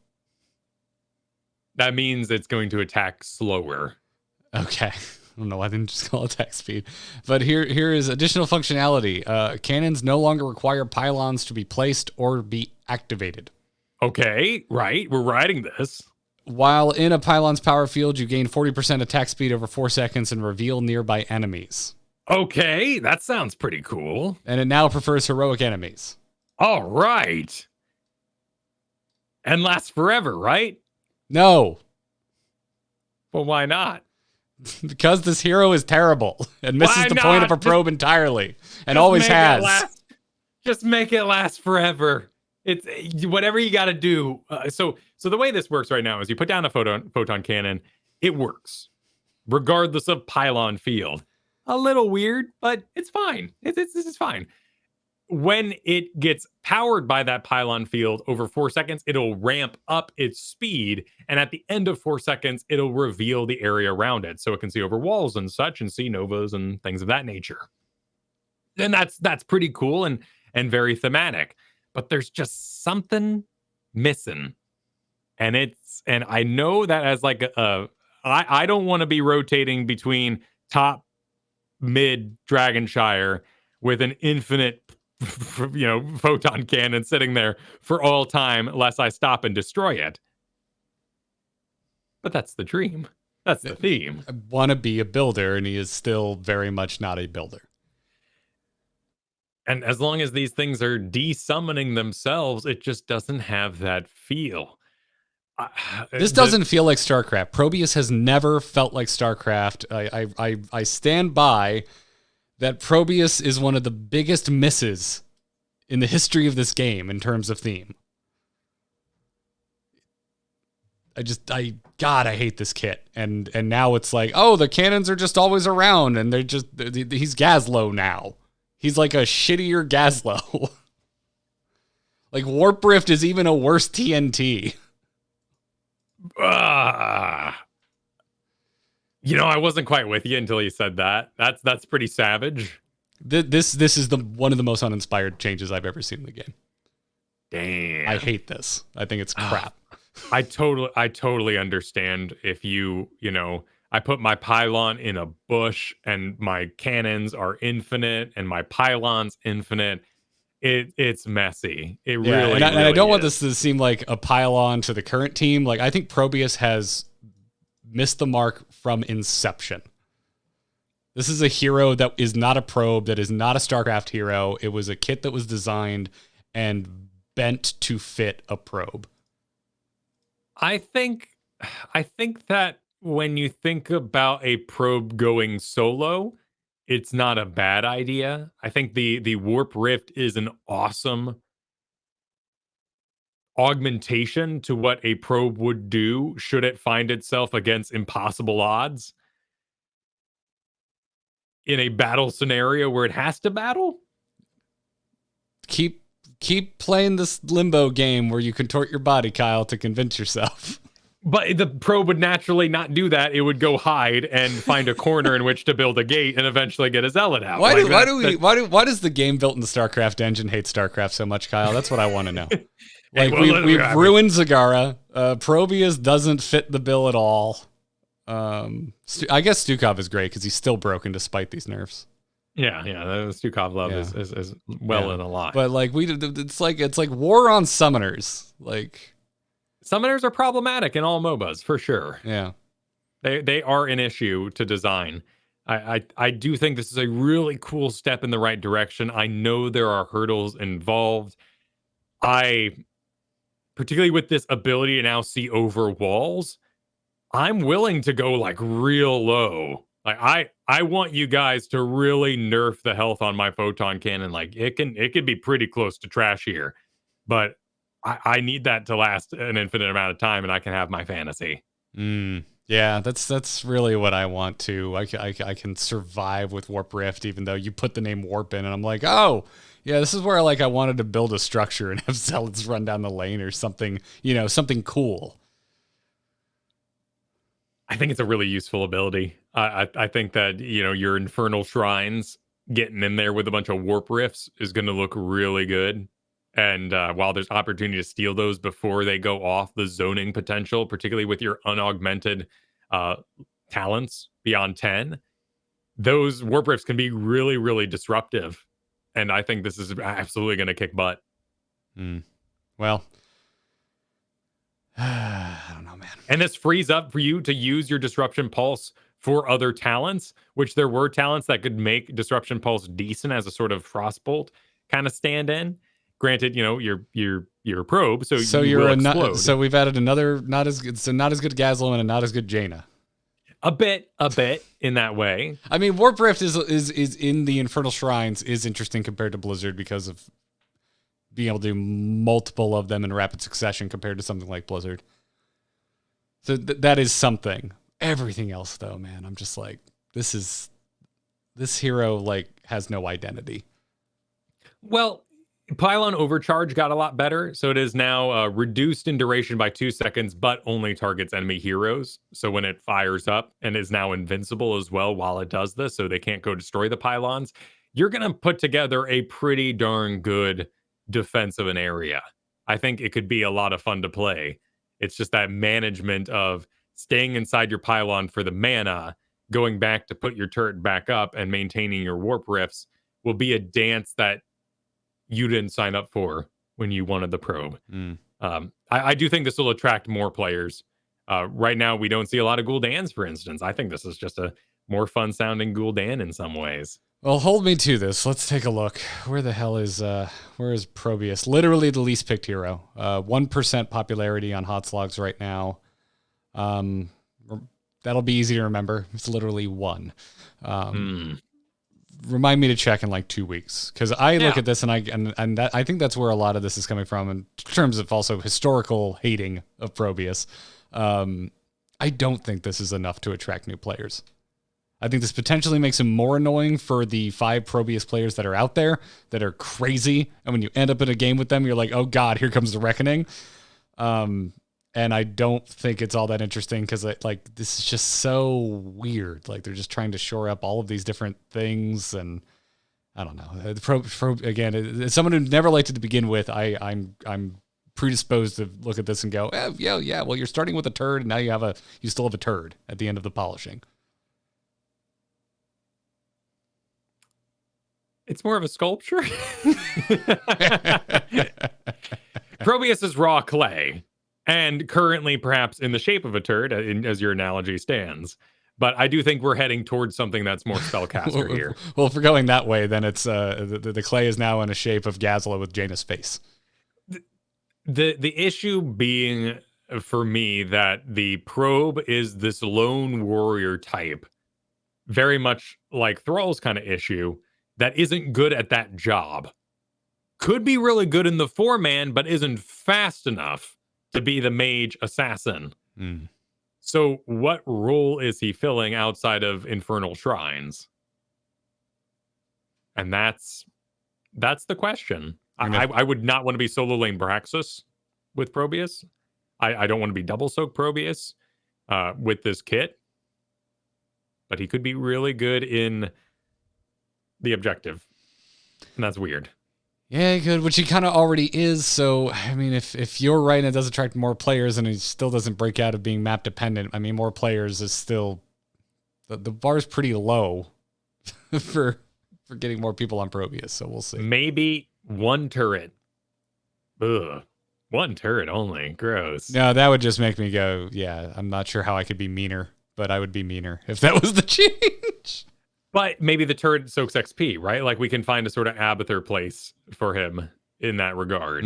That means it's going to attack slower. Okay. I don't know why they didn't just call it attack speed. But here is additional functionality. Cannons no longer require pylons to be placed or be activated. Okay, right. We're riding this. While in a pylon's power field, you gain 40% attack speed over 4 seconds and reveal nearby enemies. Okay, that sounds pretty cool. And it now prefers heroic enemies. All right. And lasts forever, right? No. Well, why not? Because this hero is terrible and misses the point of a probe entirely, and always has. Just make it last forever. It's whatever you got to do. So the way this works right now is you put down a photon cannon. It works regardless of pylon field. A little weird, but it's fine. This is fine. When it gets powered by that pylon field over 4 seconds, it'll ramp up its speed. And at the end of 4 seconds, it'll reveal the area around it. So it can see over walls and such and see novas and things of that nature. And that's pretty cool and very thematic. But there's just something missing. And I know that as like I don't want to be rotating between top, mid, Dragonshire with an infinite photon cannon sitting there for all time, lest I stop and destroy it. But that's the dream. That's the theme. I want to be a builder, and he is still very much not a builder. And as long as these things are de-summoning themselves, it just doesn't have that feel. This doesn't feel like StarCraft. Probius has never felt like StarCraft. I stand by that. Probius is one of the biggest misses in the history of this game in terms of theme. I hate this kit. And now it's like, oh, the cannons are just always around, and he's Gazlowe now. He's like a shittier Gazlowe. Like Warp Rift is even a worse TNT. I wasn't quite with you until you said that. That's pretty savage. This is one of the most uninspired changes I've ever seen in the game. Damn. I hate this. I think it's crap. I totally understand if I put my pylon in a bush and my cannons are infinite and my pylon's infinite. It's messy. It really, and I really don't is. want this to seem like a pile-on to the current team. Like, I think Probius has missed the mark from inception. This is a hero that is not a probe, that is not a StarCraft hero. It was a kit that was designed and bent to fit a probe. I think that when you think about a probe going solo, it's not a bad idea. I think the Warp Rift is an awesome augmentation to what a probe would do should it find itself against impossible odds in a battle scenario where it has to battle. Keep playing this limbo game where you contort your body, Kyle, to convince yourself. But the probe would naturally not do that. It would go hide and find a corner in which to build a gate and eventually get a zealot out. Why does the game built in the StarCraft engine hate StarCraft so much, Kyle? That's what I want to know. We've ruined Zagara. Probius doesn't fit the bill at all. I guess Stukov is great because he's still broken despite these nerfs. Yeah, the Stukov love is well and alive. But like it's like war on summoners. Like, summoners are problematic in all MOBAs for sure. Yeah, they are an issue to design. I do think this is a really cool step in the right direction. I know there are hurdles involved. Particularly with this ability to now see over walls, I'm willing to go like real low. Like I want you guys to really nerf the health on my photon cannon. Like it could be pretty close to trash here, but I need that to last an infinite amount of time, and I can have my fantasy. Yeah, that's really what I want to. I can survive with Warp Rift, even though you put the name Warp in, and I'm like, oh, yeah, this is where like I wanted to build a structure and have zealots run down the lane or something, something cool. I think it's a really useful ability. I think that, your Infernal Shrines getting in there with a bunch of Warp Rifts is going to look really good. And while there's opportunity to steal those before they go off, the zoning potential, particularly with your unaugmented talents beyond 10, those Warp Rifts can be really, really disruptive. And I think this is absolutely going to kick butt. Well, I don't know, man. And this frees up for you to use your Disruption Pulse for other talents, which there were talents that could make Disruption Pulse decent as a sort of Frostbolt kind of stand-in. Granted, you're a probe, so you will explode. So we've added another not as good Gazlo and a not as good Jaina. A bit in that way. I mean, Warp Rift is in the Infernal Shrines is interesting compared to Blizzard because of being able to do multiple of them in rapid succession compared to something like Blizzard. So that is something. Everything else, though, man, I'm just like, this hero like has no identity. Well, Pylon Overcharge got a lot better, so it is now reduced in duration by 2 seconds, but only targets enemy heroes. So when it fires up and is now invincible as well while it does this, so they can't go destroy the pylons, you're going to put together a pretty darn good defense of an area. I think it could be a lot of fun to play. It's just that management of staying inside your pylon for the mana, going back to put your turret back up, and maintaining your warp rifts will be a dance that you didn't sign up for when you wanted the probe. I do think this will attract more players. Right now, we don't see a lot of Gul'dans, for instance. I think this is just a more fun-sounding Gul'dan in some ways. Well, hold me to this. Let's take a look. Where the hell is Probius? Literally the least picked hero. 1% popularity on Hotslogs right now. That'll be easy to remember. It's literally 1. Remind me to check in like 2 weeks, because I look at this and I think that's where a lot of this is coming from in terms of also historical hating of Probius. I don't think this is enough to attract new players. I think this potentially makes him more annoying for the 5 Probius players that are out there that are crazy. And when you end up in a game with them, you're like, oh God, here comes the reckoning. And I don't think it's all that interesting because this is just so weird. Like they're just trying to shore up all of these different things. And I don't know. Again, as someone who never liked it to begin with, I'm predisposed to look at this and go, yeah. Well, you're starting with a turd and now you still have a turd at the end of the polishing. It's more of a sculpture. Probius is raw clay, and currently perhaps in the shape of a turd, as your analogy stands. But I do think we're heading towards something that's more spellcaster here. Well, if we're going that way, then it's the clay is now in a shape of Gazla with Jaina's face. The issue being for me that the probe is this lone warrior type, very much like Thrall's kind of issue, that isn't good at that job. Could be really good in the 4-man, but isn't fast enough to be the mage assassin. So what role is he filling outside of Infernal Shrines? And that's the question. I would not want to be solo lane Braxis with Probius. I don't want to be double soak Probius with this kit. But he could be really good in the objective. And that's weird. Yeah, good, which he kind of already is. So, I mean, if you're right and it does attract more players and he still doesn't break out of being map dependent, I mean, more players is still... The bar's pretty low for getting more people on Probius, so we'll see. Maybe 1 turret. Ugh. 1 turret only. Gross. No, that would just make me go, yeah, I'm not sure how I could be meaner, but I would be meaner if that was the change. But maybe the turret soaks XP, right? Like we can find a sort of Abathur place for him in that regard.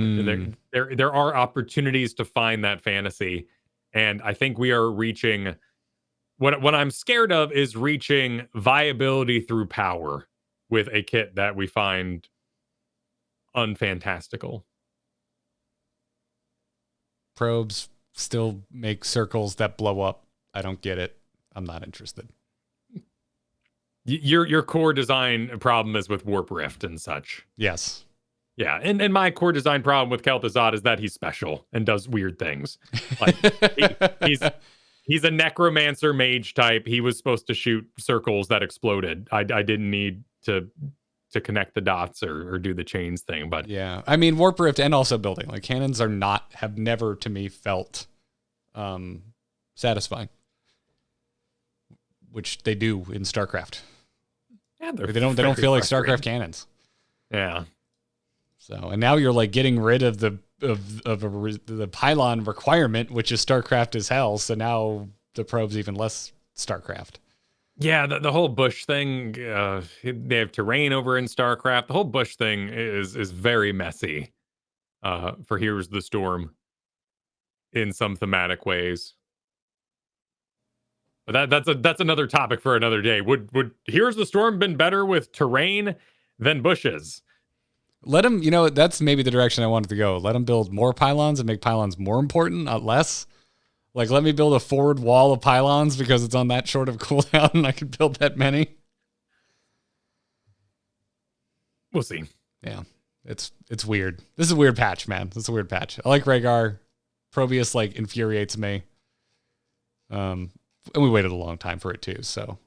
There are opportunities to find that fantasy. And I think we are reaching... What I'm scared of is reaching viability through power with a kit that we find unfantastical. Probes still make circles that blow up. I don't get it. I'm not interested. Your core design problem is with Warp Rift and such. Yes. Yeah, and my core design problem with Kel'Thuzad is that he's special and does weird things. Like he's a necromancer mage type. He was supposed to shoot circles that exploded. I didn't need to connect the dots or do the chains thing. But yeah, I mean Warp Rift and also building like cannons have never to me felt satisfying, which they do in StarCraft. Yeah, they don't feel like StarCraft cannons. Yeah. So, and now you're like getting rid of the pylon requirement, which is StarCraft as hell. So now the probe's even less StarCraft. Yeah, the whole bush thing. They have terrain over in StarCraft. The whole bush thing is very messy. For Here's the Storm, in some thematic ways. But that's another topic for another day. Would Here's the Storm been better with terrain than bushes? Let them, that's maybe the direction I wanted to go. Let them build more pylons and make pylons more important, not less. Like, let me build a forward wall of pylons because it's on that short of cooldown and I can build that many. We'll see. Yeah, it's weird. This is a weird patch, man. This is a weird patch. I like Rehgar. Probius, infuriates me. And we waited a long time for it, too. So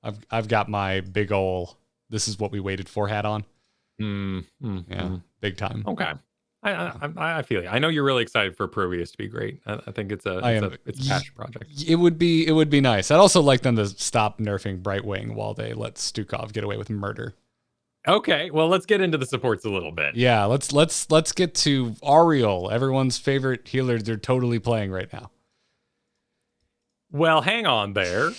I've got my big ol' this is what we waited for hat on. Big time. Okay, I feel you. I know you're really excited for Probius to be great. I think it's a passion project. It would be nice. I'd also like them to stop nerfing Brightwing while they let Stukov get away with murder. Okay, well let's get into the supports a little bit. Yeah, let's get to Ariel, everyone's favorite healer. They're totally playing right now. Well, hang on there.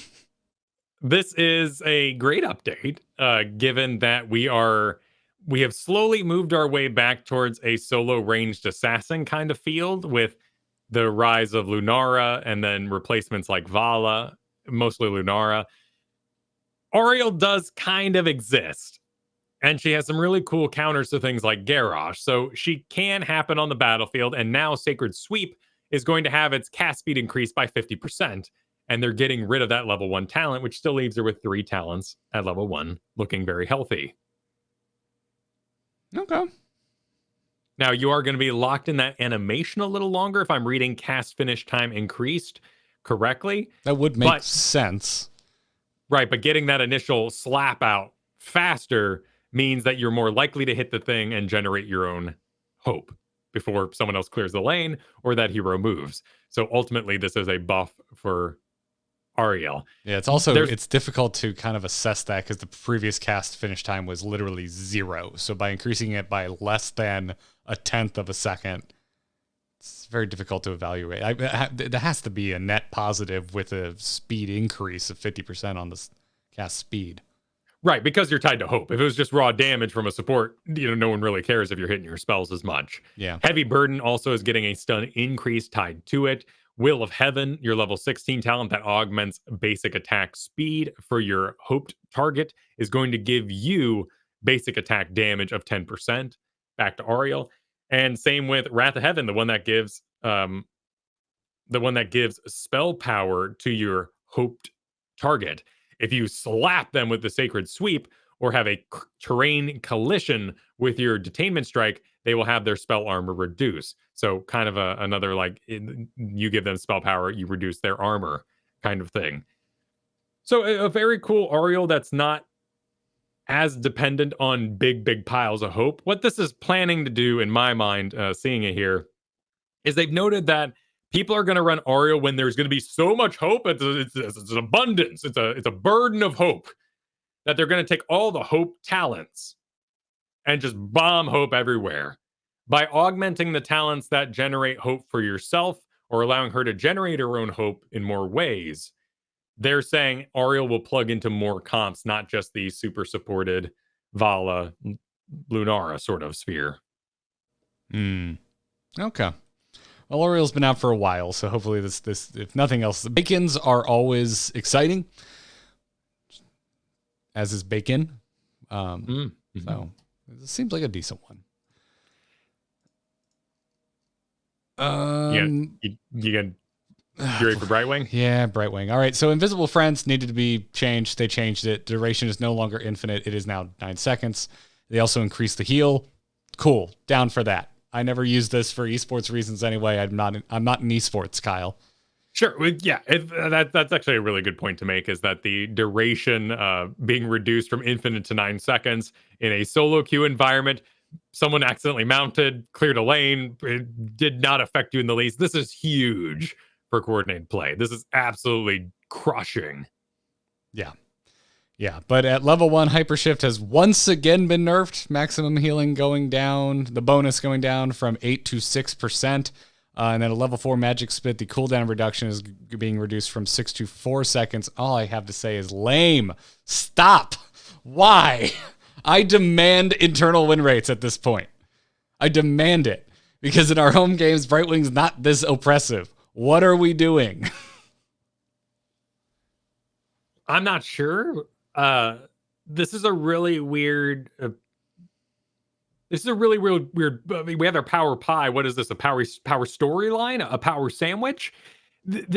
This is a great update, given that we have slowly moved our way back towards a solo ranged assassin kind of field with the rise of Lunara and then replacements like Vala, mostly Lunara. Ariel does kind of exist, and she has some really cool counters to things like Garrosh, so she can happen on the battlefield, and now Sacred Sweep is going to have its cast speed increased by 50%, and they're getting rid of that level 1 talent, which still leaves her with 3 talents at level 1, looking very healthy. Okay. Now, you are going to be locked in that animation a little longer if I'm reading cast finish time increased correctly. That would make sense. Right, but getting that initial slap out faster means that you're more likely to hit the thing and generate your own hope before someone else clears the lane or that hero moves. So ultimately, this is a buff for Ariel. Yeah, it's also it's difficult to kind of assess that because the previous cast finish time was literally 0. So by increasing it by less than 1/10 of a second, it's very difficult to evaluate. There has to be a net positive with a speed increase of 50% on the cast speed. Right, because you're tied to hope. If it was just raw damage from a support, no one really cares if you're hitting your spells as much. Yeah. Heavy Burden also is getting a stun increase tied to it. Will of Heaven, your level 16 talent that augments basic attack speed for your hoped target, is going to give you basic attack damage of 10% back to Ariel. And same with Wrath of Heaven, the one that gives spell power to your hoped target. If you slap them with the Sacred Sweep or have a terrain collision with your Detainment Strike, they will have their spell armor reduce. So kind of another you give them spell power, you reduce their armor kind of thing. So a very cool Ariel that's not as dependent on big piles of hope. What this is planning to do, in my mind, seeing it here, is they've noted that people are going to run Ariel when there's going to be so much hope. It's an abundance. It's a burden of hope that they're going to take all the hope talents and just bomb hope everywhere. By augmenting the talents that generate hope for yourself or allowing her to generate her own hope in more ways, they're saying Ariel will plug into more comps, not just the super supported Vala, Lunara sort of sphere. Okay. Well, Ariel's been out for a while, so hopefully this if nothing else, the Bacons are always exciting, as is Bacon. So it seems like a decent one. You got You ready for Brightwing? Yeah, Brightwing. All right, so Invisible Friends needed to be changed. They changed it. Duration is no longer infinite. It is now 9 seconds. They also increased the heal. Cool. Down for that. I never use this for esports reasons anyway. I'm not in esports, Kyle. Sure. Yeah, that's actually a really good point to make, is that the duration being reduced from infinite to 9 seconds in a solo queue environment, someone accidentally mounted, cleared a lane, it did not affect you in the least. This is huge for coordinated play. This is absolutely crushing. Yeah. Yeah, but at level 1, Hypershift has once again been nerfed. Maximum healing going down, the bonus going down from 8 to 6%. And then at level 4 Magic Spit, the cooldown reduction is being reduced from 6 to 4 seconds. All I have to say is lame. Stop. Why? I demand internal win rates at this point. I demand it. Because in our home games, Brightwing's not this oppressive. What are we doing? I'm not sure. This is a really weird... This is a really weird. I mean, we have our power pie. What is this? A power storyline? A power sandwich? We're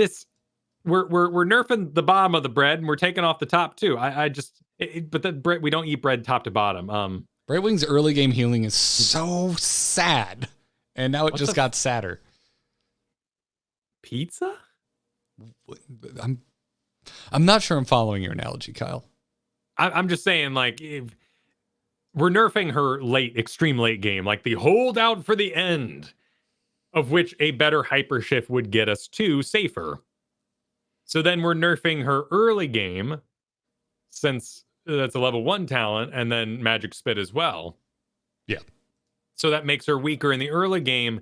nerfing the bottom of the bread and we're taking off the top too. But that bread, we don't eat bread top to bottom. Brightwing's early game healing is so sad, and now it just got sadder. Pizza? I'm not sure I'm following your analogy, Kyle. I'm just saying, like, if we're nerfing her extreme late game, like the holdout for the end, of which a better hypershift would get us to safer. So then we're nerfing her early game, since that's a level 1 talent, and then Magic Spit as well. Yeah. So that makes her weaker in the early game,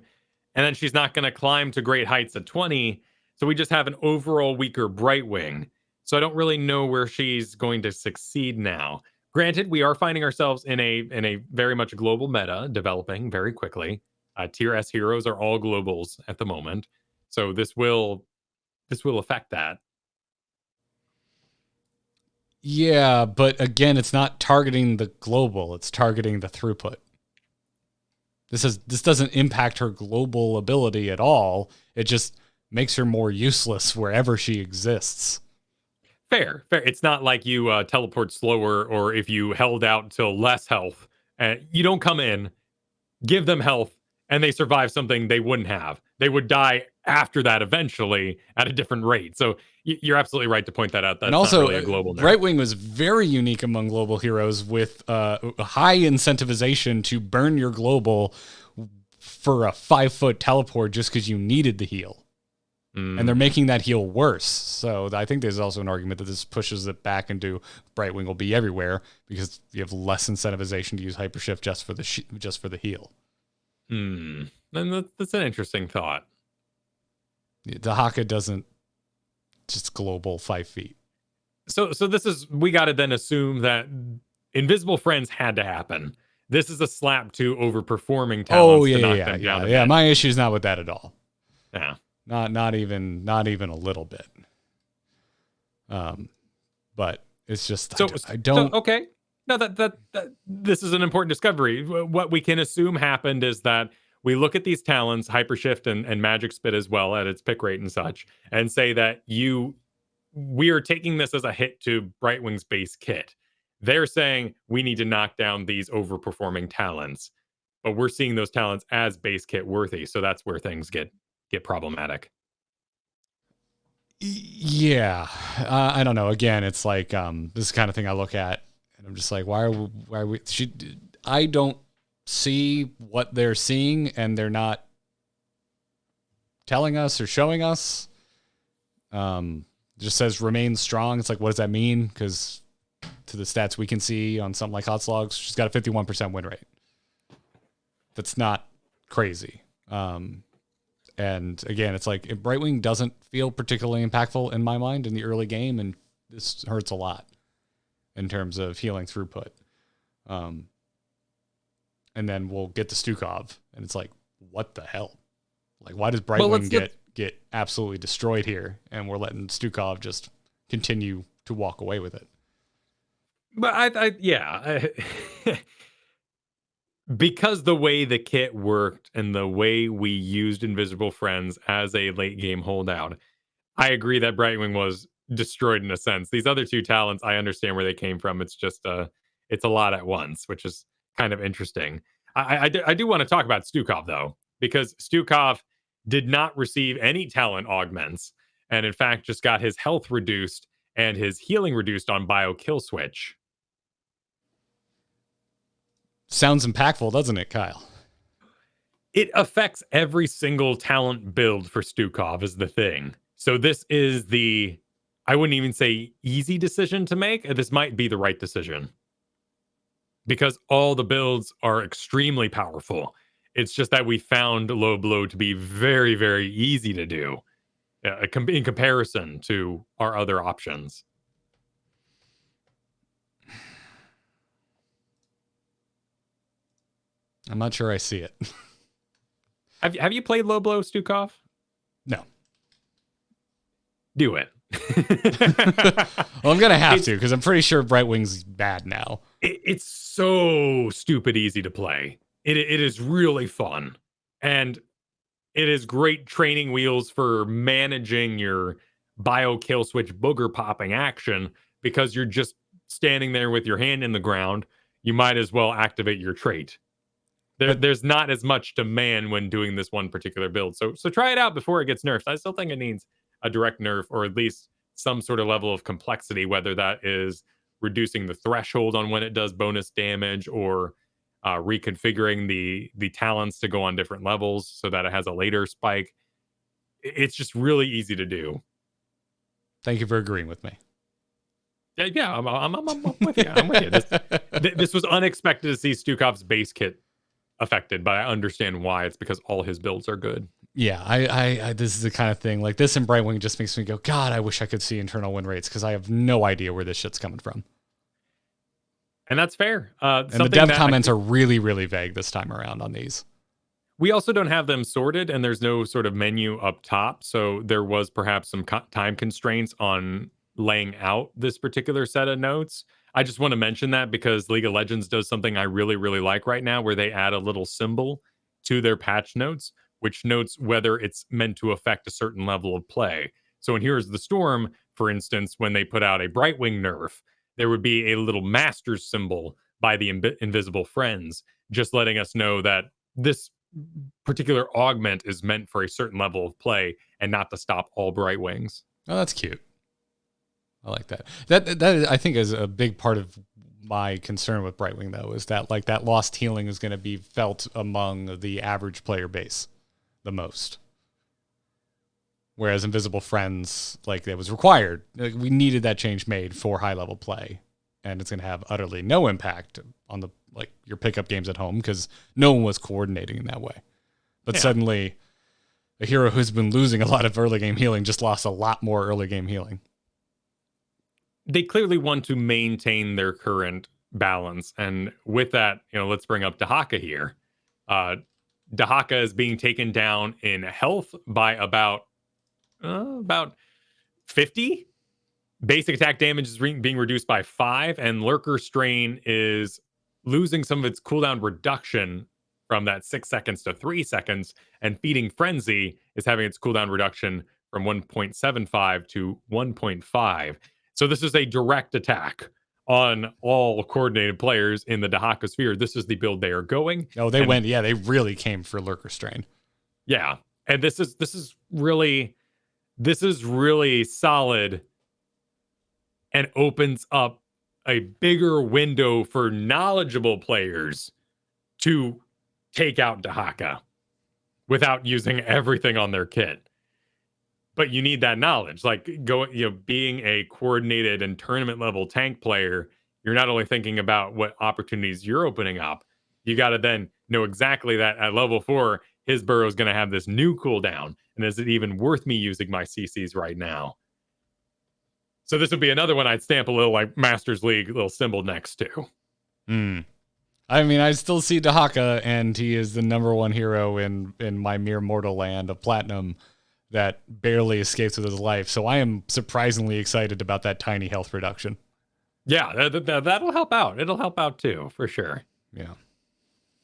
and then she's not going to climb to great heights at 20. So we just have an overall weaker Brightwing. So I don't really know where she's going to succeed now. Granted, we are finding ourselves in a very much global meta developing very quickly. Tier S heroes are all globals at the moment, so this will affect that. Yeah, but again, it's not targeting the global; it's targeting the throughput. This doesn't impact her global ability at all. It just makes her more useless wherever she exists. Fair. It's not like you teleport slower, or if you held out till less health, you don't come in, give them health, and they survive something they wouldn't have. They would die after that eventually at a different rate. So you're absolutely right to point that out. That's and also, not really a global nerf. Brightwing was very unique among global heroes with high incentivization to burn your global for a 5-foot teleport just because you needed the heal. And they're making that heal worse. So I think there's also an argument that this pushes it back into Brightwing will be everywhere because you have less incentivization to use Hypershift just for the heal. And that's an interesting thought. The Haka doesn't just global 5 feet. So this is, we got to then assume that Invisible Friends had to happen. This is a slap to overperforming talents to knock them down. Yeah. My issue is not with that at all. Yeah. Not even a little bit. But it's just I don't. Okay. No, that this is an important discovery. What we can assume happened is that we look at these talents, Hypershift and Magic Spit as well, at its pick rate and such, and say that we are taking this as a hit to Brightwing's base kit. They're saying we need to knock down these overperforming talents, but we're seeing those talents as base kit worthy. So that's where things get problematic. Yeah, I don't know. Again, it's like this is the kind of thing I look at, and I'm just like, why are we? I don't see what they're seeing, and they're not telling us or showing us. It just says remain strong. It's like, what does that mean? Because to the stats we can see on something like Hot Slogs, she's got a 51% win rate. That's not crazy. And again, it's like Brightwing doesn't feel particularly impactful in my mind in the early game, and this hurts a lot in terms of healing throughput. And then we'll get to Stukov, and it's like, what the hell? Like, why does Brightwing get absolutely destroyed here, and we're letting Stukov just continue to walk away with it? But because the way the kit worked and the way we used Invisible Friends as a late game holdout, I agree that Brightwing was destroyed in a sense. These other two talents, I understand where they came from. It's just it's a lot at once, which is kind of interesting. I do want to talk about Stukov though, because Stukov did not receive any talent augments, and in fact just got his health reduced and his healing reduced on bio kill switch. Sounds impactful, doesn't it, Kyle? It affects every single talent build for Stukov is the thing. So this is the, I wouldn't even say easy decision to make. This might be the right decision. Because all the builds are extremely powerful. It's just that we found low blow to be very, very easy to do in comparison to our other options. I'm not sure I see it. Have you played low blow, Stukov? No. Do it. Well, I'm going to have to, because I'm pretty sure Brightwing's bad now. It's so stupid easy to play. It is really fun. And it is great training wheels for managing your bio kill switch booger popping action, because you're just standing there with your hand in the ground. You might as well activate your trait. There's not as much to man when doing this one particular build. So try it out before it gets nerfed. I still think it needs a direct nerf, or at least some sort of level of complexity, whether that is reducing the threshold on when it does bonus damage, or reconfiguring the talents to go on different levels so that it has a later spike. It's just really easy to do. Thank you for agreeing with me. Yeah, I'm with you. I'm with you. This was unexpected to see Stukov's base kit affected, but I understand why. It's because all his builds are good. Yeah, I this is the kind of thing like this, and Brightwing just makes me go, God, I wish I could see internal win rates, because I have no idea where this shit's coming from. And that's fair. And the dev comments are really, really vague this time around on these. We also don't have them sorted, and there's no sort of menu up top. So there was perhaps some time constraints on laying out this particular set of notes. I just want to mention that because League of Legends does something I really, really like right now, where they add a little symbol to their patch notes, which notes whether it's meant to affect a certain level of play. So in Heroes of the Storm, for instance, when they put out a Brightwing nerf, there would be a little master's symbol by the Invisible Friends, just letting us know that this particular augment is meant for a certain level of play and not to stop all Brightwings. Oh, that's cute. I like that. That I think is a big part of my concern with Brightwing, though, is that like that lost healing is going to be felt among the average player base the most. Whereas Invisible Friends, like, it was required. Like, we needed that change made for high level play, and it's going to have utterly no impact on the like your pickup games at home, because no one was coordinating in that way. But suddenly, a hero who's been losing a lot of early game healing just lost a lot more early game healing. They clearly want to maintain their current balance, and with that, let's bring up Dahaka here. Dahaka is being taken down in health by about 50. Basic attack damage is being reduced by 5, and Lurker Strain is losing some of its cooldown reduction from that 6 seconds to 3 seconds, and Feeding Frenzy is having its cooldown reduction from 1.75 to 1.5. So this is a direct attack on all coordinated players in the Dahaka sphere. This is the build they are going. Oh, they went. Yeah, they really came for Lurker Strain. Yeah, and this is really solid, and opens up a bigger window for knowledgeable players to take out Dahaka without using everything on their kit. But you need that knowledge, like being a coordinated and tournament level tank player. You're not only thinking about what opportunities you're opening up, you got to then know exactly that at level 4, his burrow is going to have this new cooldown. And is it even worth me using my CCs right now? So this would be another one I'd stamp a little like Masters League little symbol next to. I mean, I still see Dahaka, and he is the number one hero in my mere mortal land of Platinum that barely escapes with his life. So I am surprisingly excited about that tiny health reduction. Yeah, that'll help out. It'll help out too, for sure. Yeah.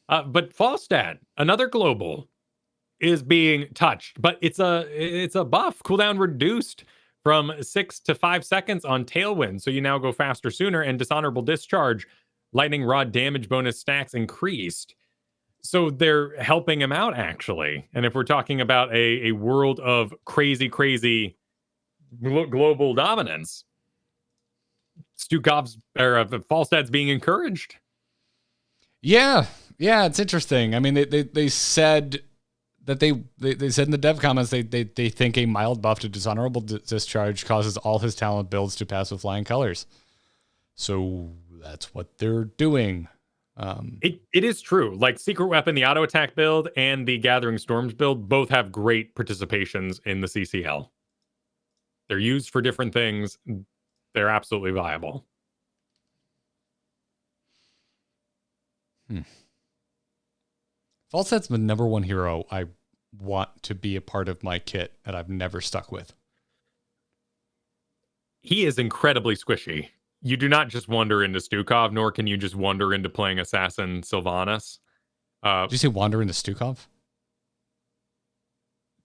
But Falstad, another global, is being touched, but it's a buff. Cooldown reduced from 6 to 5 seconds on Tailwind, so you now go faster sooner, and Dishonorable Discharge, lightning rod damage bonus stacks increased. So they're helping him out, actually. And if we're talking about a world of crazy global dominance, Stukov's or Falstad's being encouraged. Yeah, it's interesting. I mean, they said that they said in the dev comments they think a mild buff to Dishonorable Discharge causes all his talent builds to pass with flying colors. So that's what they're doing. It is true. Like Secret Weapon, the auto attack build, and the Gathering Storms build both have great participations in the CCL. They're used for different things. They're absolutely viable. Falstad's the number one hero I want to be a part of my kit that I've never stuck with. He is incredibly squishy. You do not just wander into Stukov, nor can you just wander into playing Assassin Sylvanas. Did you say wander into Stukov?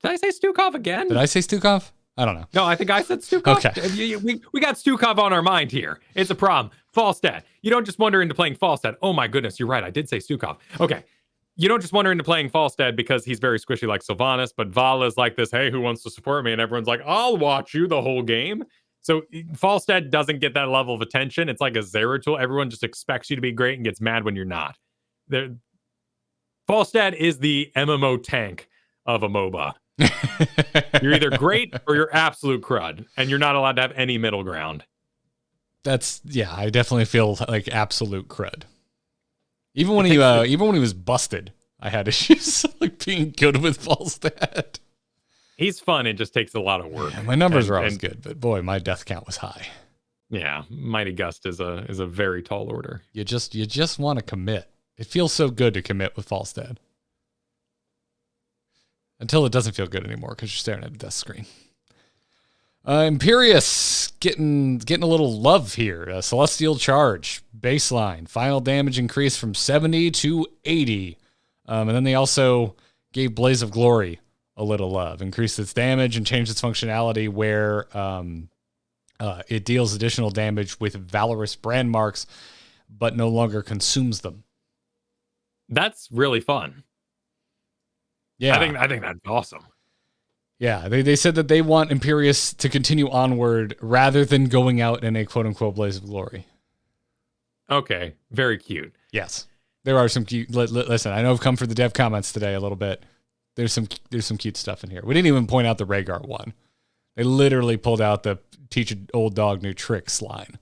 Did I say Stukov again? Did I say Stukov? I don't know. No, I think I said Stukov. Okay. We got Stukov on our mind here. It's a problem. Falstad. You don't just wander into playing Falstad. Oh my goodness, you're right. I did say Stukov. Okay. You don't just wander into playing Falstad because he's very squishy like Sylvanas, but Vala's like this, hey, who wants to support me? And everyone's like, I'll watch you the whole game. So Falstad doesn't get that level of attention. It's like a Zeratul. Everyone just expects you to be great and gets mad when you're not. Falstad is the MMO tank of a MOBA. You're either great or you're absolute crud, and you're not allowed to have any middle ground. I definitely feel like absolute crud. Even when he was busted, I had issues like being good with Falstad. He's fun. It just takes a lot of work. Yeah, my numbers are always good, but boy, my death count was high. Yeah, Mighty Gust is a very tall order. You just want to commit. It feels so good to commit with Falstad. Until it doesn't feel good anymore because you're staring at a death screen. Imperius getting a little love here. Celestial Charge, baseline. Final damage increase from 70 to 80. And then they also gave Blaze of Glory a little love. Increased its damage and changed its functionality where it deals additional damage with Valorous brand marks, but no longer consumes them. That's really fun. Yeah. I think that's awesome. Yeah, they said that they want Imperius to continue onward rather than going out in a quote-unquote blaze of glory. Okay, very cute. Yes. There are some cute... Listen, I know I've come for the dev comments today a little bit. There's some cute stuff in here. We didn't even point out the Rehgar one. They literally pulled out the teach an old dog new tricks line.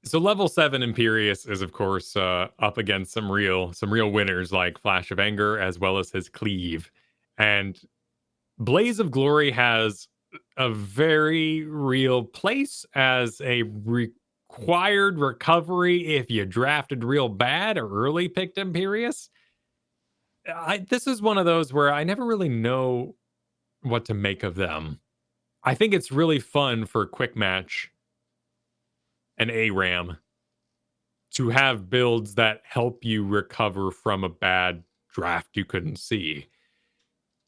So level 7 Imperius is, of course, up against some real winners like Flash of Anger as well as his Cleave. And Blaze of Glory has a very real place as a required recovery if you drafted real bad or early picked Imperius. This is one of those where I never really know what to make of them. I think it's really fun for quick match and ARAM to have builds that help you recover from a bad draft you couldn't see.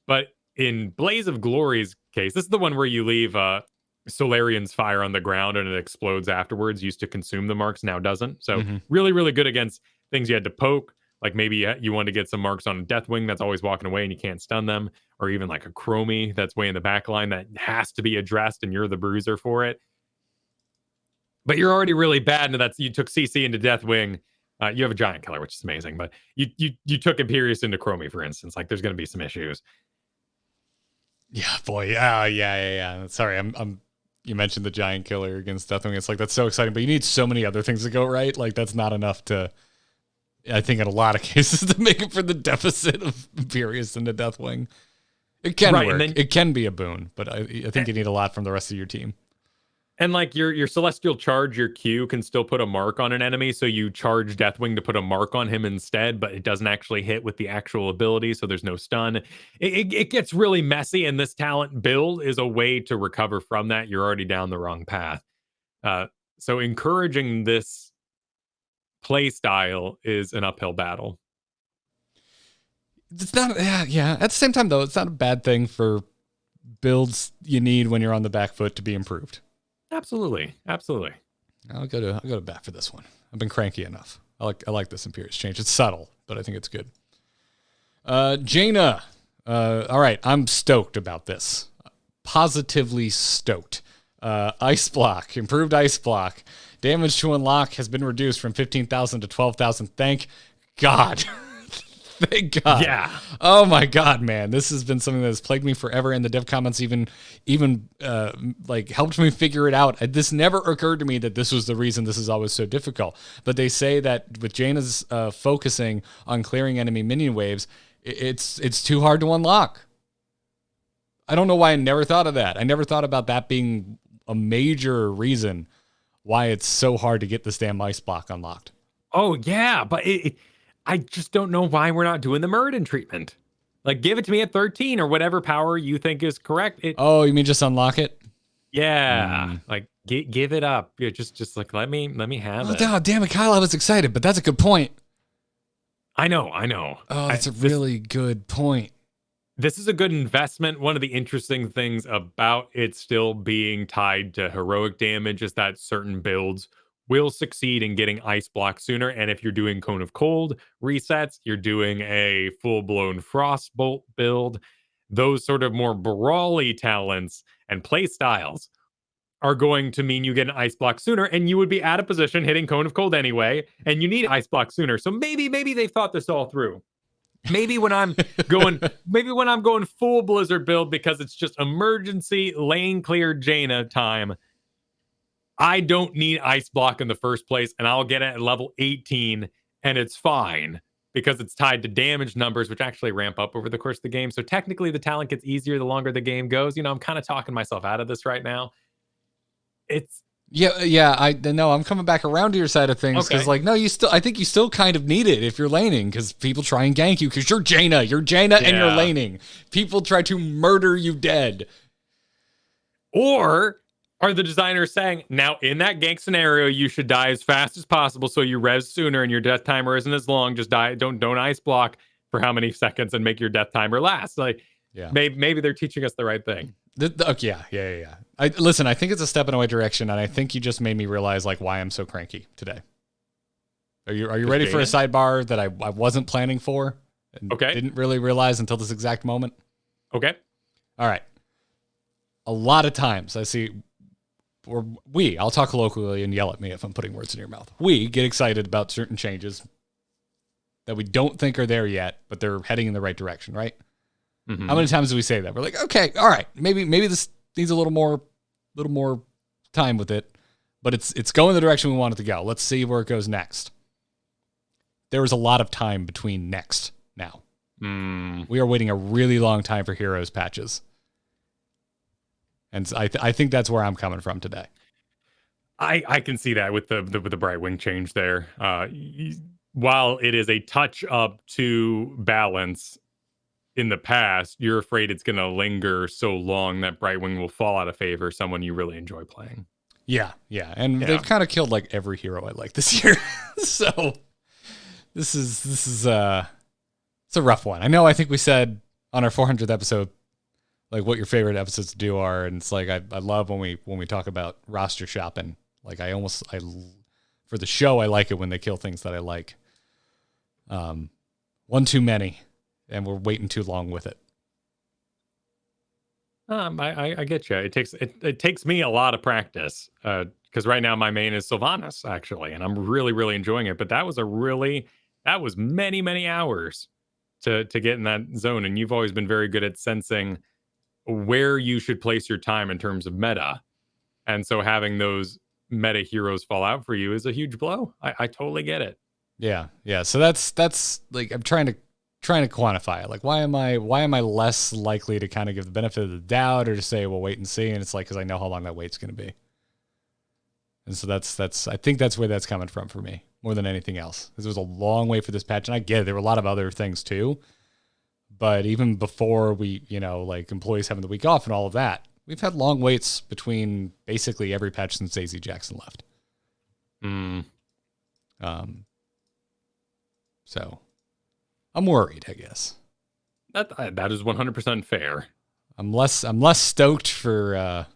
But in Blaze of Glory's case, this is the one where you leave Solarian's fire on the ground and it explodes afterwards. Used to consume the marks, now doesn't. So really, really good against things you had to poke. Like maybe you want to get some marks on a Deathwing that's always walking away and you can't stun them. Or even like a Chromie that's way in the back line that has to be addressed and you're the bruiser for it. But you're already really bad, and that's you took CC into Deathwing. You have a Giant Killer, which is amazing, but you took Imperius into Chromie, for instance. Like there's going to be some issues. Yeah, boy. Yeah. Sorry, you mentioned the Giant Killer against Deathwing. It's like that's so exciting, but you need so many other things to go right. Like that's not enough to, I think, in a lot of cases, to make it for the deficit of Imperius into Deathwing. It can work. Then, it can be a boon, but I think you need a lot from the rest of your team. And like your Celestial Charge, your Q can still put a mark on an enemy, so you charge Deathwing to put a mark on him instead, but it doesn't actually hit with the actual ability, so there's no stun. It gets really messy, and this talent build is a way to recover from that. You're already down the wrong path. So encouraging this play style is an uphill battle. It's not, yeah. At the same time, though, it's not a bad thing for builds you need when you're on the back foot to be improved. Absolutely. I'll go to bat for this one. I've been cranky enough. I like this Imperious change. It's subtle, but I think it's good. Jaina. All right, I'm stoked about this. Positively stoked. Ice block, improved ice block. Damage to unlock has been reduced from 15,000 to 12,000. Thank God. Thank God. Yeah. Oh my God, man. This has been something that has plagued me forever. And the dev comments even like helped me figure it out. This never occurred to me that this was the reason this is always so difficult. But they say that with Jaina's focusing on clearing enemy minion waves, it's too hard to unlock. I don't know why I never thought of that. I never thought about that being a major reason why it's so hard to get this damn ice block unlocked. Oh, yeah, but I just don't know why we're not doing the Muradin treatment. Like, give it to me at 13 or whatever power you think is correct. Oh, you mean just unlock it? Yeah, like give it up. Yeah, just like let me have it. Oh, damn it, Kyle! I was excited, but that's a good point. I know. Oh, that's a really good point. This is a good investment. One of the interesting things about it still being tied to heroic damage is that certain builds will succeed in getting ice block sooner. And if you're doing Cone of Cold resets, you're doing a full-blown Frostbolt build, those sort of more brawly talents and play styles are going to mean you get an ice block sooner, and you would be out of position hitting Cone of Cold anyway, and you need ice block sooner. So maybe they've thought this all through. Maybe when I'm going full Blizzard build because it's just emergency lane clear Jaina time, I don't need ice block in the first place, and I'll get it at level 18, and it's fine because it's tied to damage numbers, which actually ramp up over the course of the game. So technically, the talent gets easier the longer the game goes. I'm kind of talking myself out of this right now. I'm coming back around to your side of things because, I think you still kind of need it if you're laning because people try and gank you because you're Jaina, and you're laning. People try to murder you dead. Or are the designers saying, now in that gank scenario, you should die as fast as possible so you res sooner and your death timer isn't as long. Just die. Don't ice block for how many seconds and make your death timer last. Maybe they're teaching us the right thing. Yeah. I think it's a step in the right direction, and I think you just made me realize why I'm so cranky today. Are you ready for a sidebar that I wasn't planning for? And didn't really realize until this exact moment. Okay. All right. A lot of times I see, I'll talk locally and yell at me if I'm putting words in your mouth. We get excited about certain changes that we don't think are there yet, but they're heading in the right direction, right? Mm-hmm. How many times do we say that? We're like, okay, all right, maybe this needs a little more time with it, but it's going the direction we want it to go. Let's see where it goes next. There was a lot of time between next now. We are waiting a really long time for heroes patches. And so I think that's where I'm coming from today. I can see that with the Brightwing change there. While it is a touch up to balance in the past, you're afraid it's going to linger so long that Brightwing will fall out of favor, someone you really enjoy playing. Yeah. And they've kind of killed every hero I like this year. So this is it's a rough one. I think we said on our 400th episode what your favorite episodes to do are, and it's I love when we talk about roster shopping. For the show, I like it when they kill things that I like. One too many, and we're waiting too long with it. I get you. It takes me a lot of practice because right now my main is Sylvanas actually, and I'm really really enjoying it. But that was many hours to get in that zone, and you've always been very good at sensing where you should place your time in terms of meta, and so having those meta heroes fall out for you is a huge blow. I totally get it. Yeah. So that's I'm trying to quantify it. Why am I less likely to kind of give the benefit of the doubt or to say, well, wait and see? And it's because I know how long that wait's going to be. And so I think that's where that's coming from for me more than anything else. Because it was a long wait for this patch. And I get it. There were a lot of other things too. But even before we, employees having the week off and all of that, we've had long waits between basically every patch since AZ Jackson left. So I'm worried, I guess. That is 100% fair. I'm less stoked for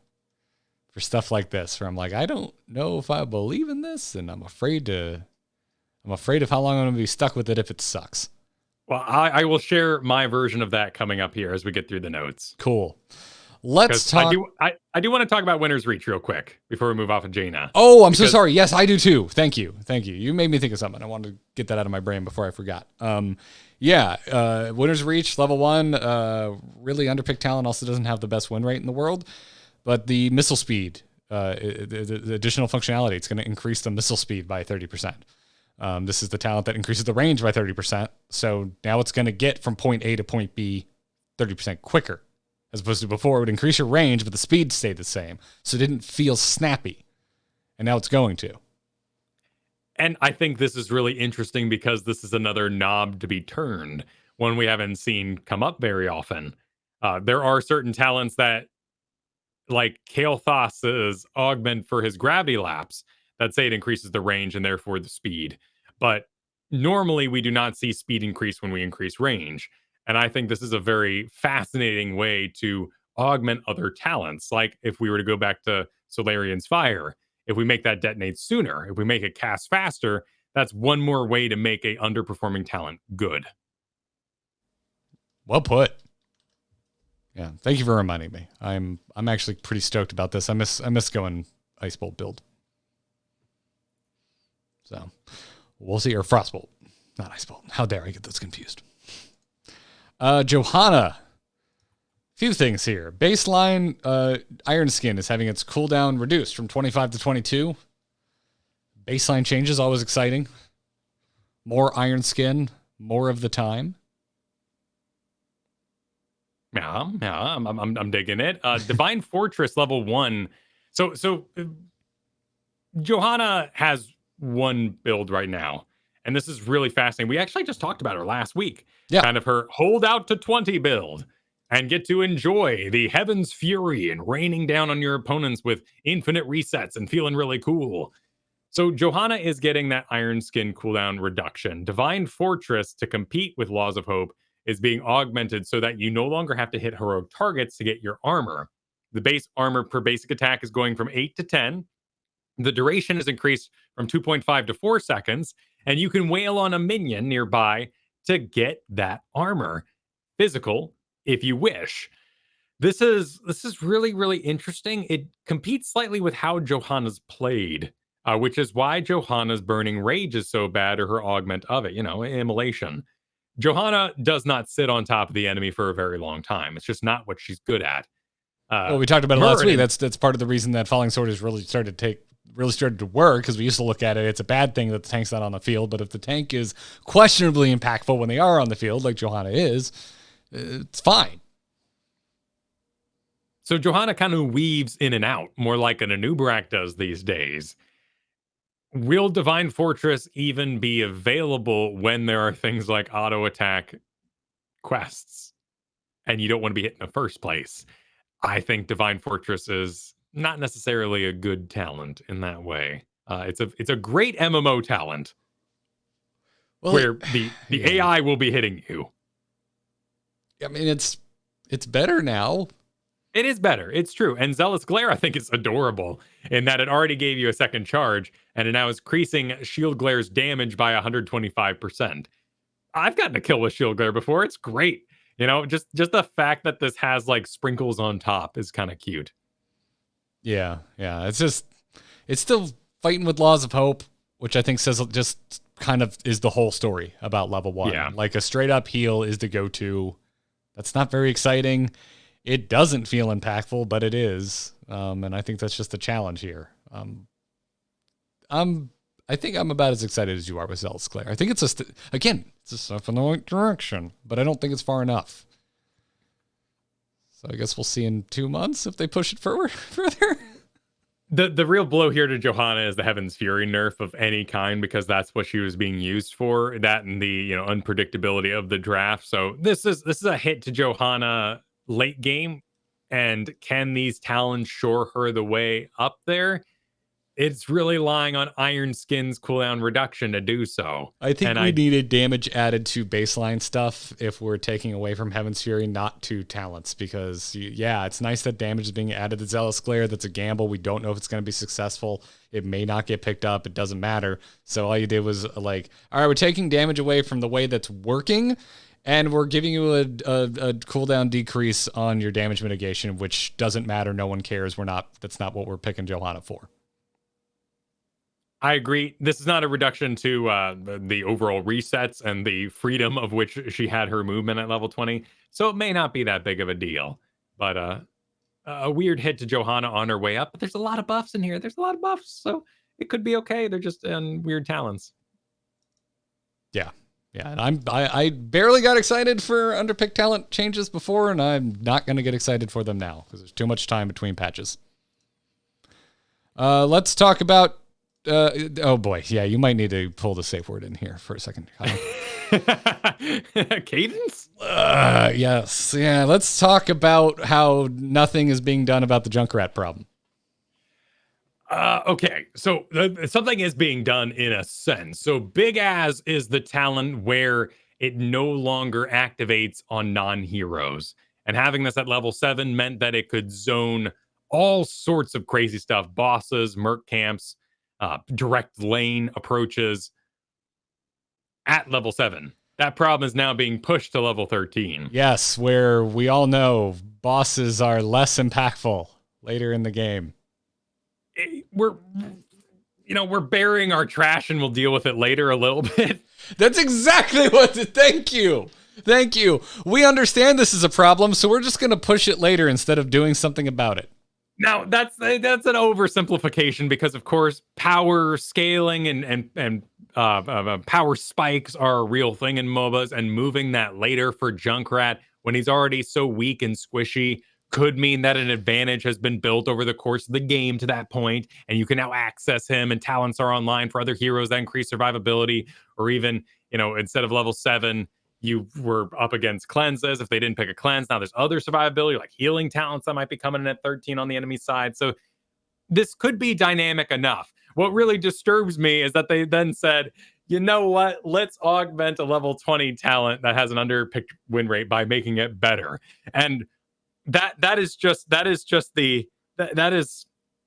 stuff like this, where I'm like, I don't know if I believe in this, and I'm afraid of how long I'm gonna be stuck with it if it sucks. Well, I will share my version of that coming up here as we get through the notes. Cool. Let's talk. I do want to talk about Winter's Reach real quick before we move off of Jaina. Oh, I'm so sorry. Yes, I do too. Thank you. You made me think of something. I wanted to get that out of my brain before I forgot. Winter's Reach, level 1, really underpicked talent, also doesn't have the best win rate in the world, but the missile speed, the additional functionality, it's going to increase the missile speed by 30%. This is the talent that increases the range by 30%. So now it's going to get from point A to point B 30% quicker, as opposed to before it would increase your range, but the speed stayed the same. So it didn't feel snappy. And now it's going to. And I think this is really interesting because this is another knob to be turned, one we haven't seen come up very often. There are certain talents that, like Kael'thas's augment for his gravity lapse, that say it increases the range and therefore the speed. But normally we do not see speed increase when we increase range. And I think this is a very fascinating way to augment other talents. Like if we were to go back to Solarian's Fire, if we make that detonate sooner, if we make it cast faster, that's one more way to make a underperforming talent good. Well put. Yeah, thank you for reminding me. I'm actually pretty stoked about this. I miss going Ice Bolt build. So we'll see. Or Frostbolt, not Ice Bolt. How dare I get those confused? Johanna. Few things here. Baseline Iron Skin is having its cooldown reduced from 25 to 22. Baseline changes, always exciting. More Iron Skin, more of the time. Yeah, I'm digging it. Divine Fortress level 1. So Johanna has one build right now, and this is really fascinating. We actually just talked about her last week. Yeah. Kind of her hold out to 20 build and get to enjoy the Heaven's Fury and raining down on your opponents with infinite resets and feeling really cool. So Johanna is getting that Iron Skin cooldown reduction. Divine Fortress, to compete with Laws of Hope, is being augmented so that you no longer have to hit heroic targets to get your armor. The base armor per basic attack is going from 8 to 10. The duration is increased from 2.5 to 4 seconds, and you can wail on a minion nearby to get that armor. Physical, if you wish. This is really, really interesting. It competes slightly with how Johanna's played, which is why Johanna's Burning Rage is so bad, or her augment of it, immolation. Johanna does not sit on top of the enemy for a very long time. It's just not what she's good at. Well, we talked about it last week. That's part of the reason that Falling Sword has really started to work, because we used to look at it. It's a bad thing that the tank's not on the field, but if the tank is questionably impactful when they are on the field, like Johanna is, it's fine. So Johanna kind of weaves in and out, more like an Anubarak does these days. Will Divine Fortress even be available when there are things like auto attack quests and you don't want to be hit in the first place? I think Divine Fortress is not necessarily a good talent in that way. It's a great MMO talent, where the AI will be hitting you. I mean, it's better now. It is better. It's true. And Zealous Glare, I think, is adorable in that it already gave you a second charge, and it now is increasing Shield Glare's damage by 125%. I've gotten a kill with Shield Glare before. It's great. Just the fact that this has like sprinkles on top is kind of cute. Yeah. It's still fighting with Laws of Hope, which I think says just kind of is the whole story about level 1. Yeah. Like a straight up heal is the go-to. That's not very exciting. It doesn't feel impactful, but it is. And I think that's just the challenge here. I think I'm about as excited as you are with Zealous Glare. I think it's it's a step in the right direction, but I don't think it's far enough. So I guess we'll see in 2 months if they push it further. The real blow here to Johanna is the Heaven's Fury nerf of any kind, because that's what she was being used for. That and the unpredictability of the draft. So this is a hit to Johanna late game. And can these talents shore her the way up there? it's really relying on Iron Skin's cooldown reduction to do so. I think we needed damage added to baseline stuff if we're taking away from Heaven's Fury, not to talents, because yeah, it's nice that damage is being added to Zealous Glare. That's a gamble. We don't know if it's going to be successful. It may not get picked up. It doesn't matter. So all you did was like, all right, we're taking damage away from the way that's working, and we're giving you a cooldown decrease on your damage mitigation, which doesn't matter. No one cares. That's not what we're picking Johanna for. I agree. This is not a reduction to the overall resets and the freedom of which she had her movement at level 20. So it may not be that big of a deal. But a weird hit to Johanna on her way up. But there's a lot of buffs in here. There's a lot of buffs. So it could be okay. They're just weird talents. Yeah. Yeah, and I barely got excited for underpicked talent changes before, and I'm not going to get excited for them now because there's too much time between patches. Let's talk about... oh boy, yeah, you might need to pull the safe word in here for a second. Cadence? Yes, yeah. Let's talk about how nothing is being done about the Junkrat problem. Okay, so something is being done in a sense. So Big As is the talent where it no longer activates on non-heroes. And having this at level 7 meant that it could zone all sorts of crazy stuff. Bosses, merc camps, direct lane approaches at level 7. That problem is now being pushed to level 13. Yes, where we all know bosses are less impactful later in the game. We're burying our trash and we'll deal with it later a little bit. That's exactly thank you. We understand this is a problem, so we're just going to push it later instead of doing something about it. Now, that's an oversimplification because, of course, power scaling and power spikes are a real thing in MOBAs, and moving that later for Junkrat when he's already so weak and squishy could mean that an advantage has been built over the course of the game to that point, and you can now access him, and talents are online for other heroes that increase survivability, or even, instead of level 7, you were up against cleanses. If they didn't pick a cleanse, now there's other survivability, like healing talents that might be coming in at 13 on the enemy side. So this could be dynamic enough. What really disturbs me is that they then said, you know what, let's augment a level 20 talent that has an underpicked win rate by making it better. And that is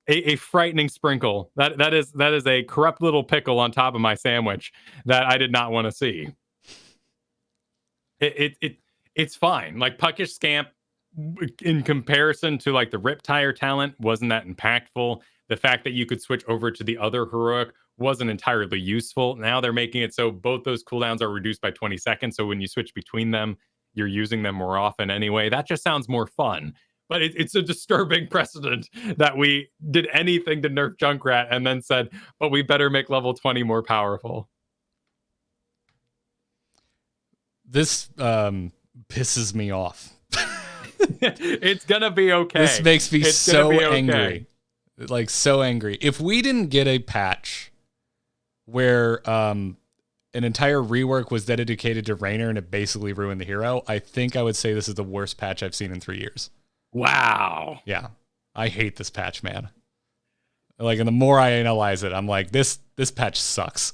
a frightening sprinkle. That is a corrupt little pickle on top of my sandwich that I did not want to see. It's fine. Like Puckish Scamp, in comparison to like the Riptire talent, wasn't that impactful. The fact that you could switch over to the other heroic wasn't entirely useful. Now they're making it so both those cooldowns are reduced by 20 seconds. So when you switch between them, you're using them more often anyway. That just sounds more fun. But it's a disturbing precedent that we did anything to nerf Junkrat and then said, but we better make level 20 more powerful. This pisses me off. It's gonna be okay. This makes me so angry. Like, so angry. If we didn't get a patch where an entire rework was dedicated to Raynor and it basically ruined the hero, I think I would say this is the worst patch I've seen in 3 years. Wow. Yeah. I hate this patch, man. Like, and the more I analyze it, I'm like, this patch sucks.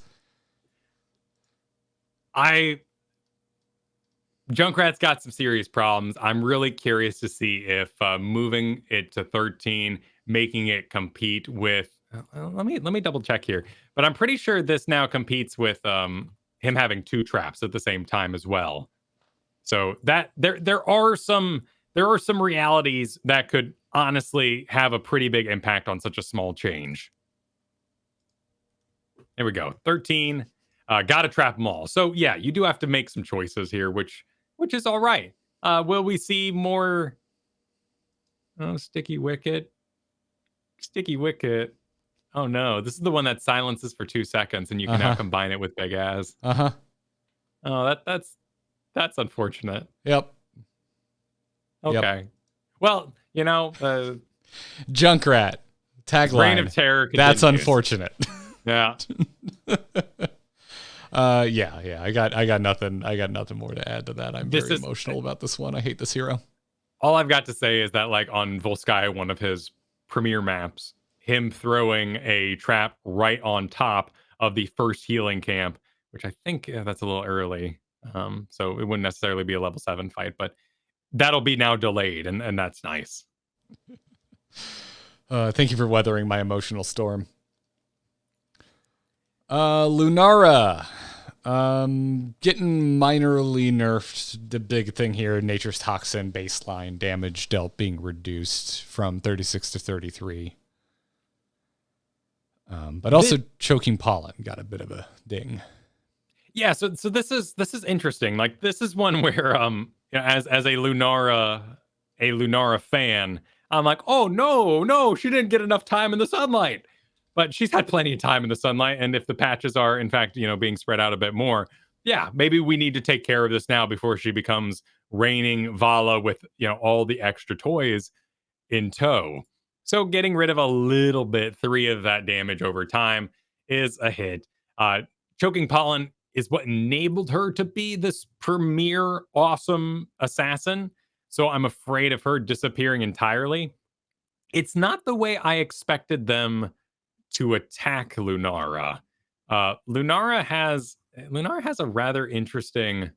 Junkrat's got some serious problems. I'm really curious to see if moving it to 13, making it compete with... let me double check here. But I'm pretty sure this now competes with him having 2 traps at the same time as well. So that there are some realities that could honestly have a pretty big impact on such a small change. There we go. 13. Gotta trap them all. So yeah, you do have to make some choices here, which is all right. Will we see more? Oh, Sticky Wicket. Sticky Wicket. Oh no, this is the one that silences for 2 seconds, and you can now combine it with Big As. Oh, that's unfortunate. Yep. Okay. Yep. Well, Junkrat tagline. Reign of Terror continues. That's unfortunate. Yeah. Yeah. I got nothing more to add to that. I'm very emotional about this one. I hate this hero. All I've got to say is that, like, on Volskaya, one of his premier maps, him throwing a trap right on top of the first healing camp, which I think that's a little early. So it wouldn't necessarily be a level 7 fight, but that'll be now delayed, and that's nice. Thank you for weathering my emotional storm. Lunara. Getting minorly nerfed. The big thing here, Nature's Toxin baseline damage dealt being reduced from 36 to 33. But also Choking Pollen got a bit of a ding. Yeah, so this is interesting. Like, this is one where as a Lunara fan, I'm like, oh no, she didn't get enough time in the sunlight. But she's had plenty of time in the sunlight, and if the patches are, in fact, being spread out a bit more, yeah, maybe we need to take care of this now before she becomes reigning Vala with, all the extra toys in tow. So getting rid of a little bit, 3 of that damage over time is a hit. Choking Pollen is what enabled her to be this premier awesome assassin. So I'm afraid of her disappearing entirely. It's not the way I expected them to attack Lunara. Lunara has a rather interesting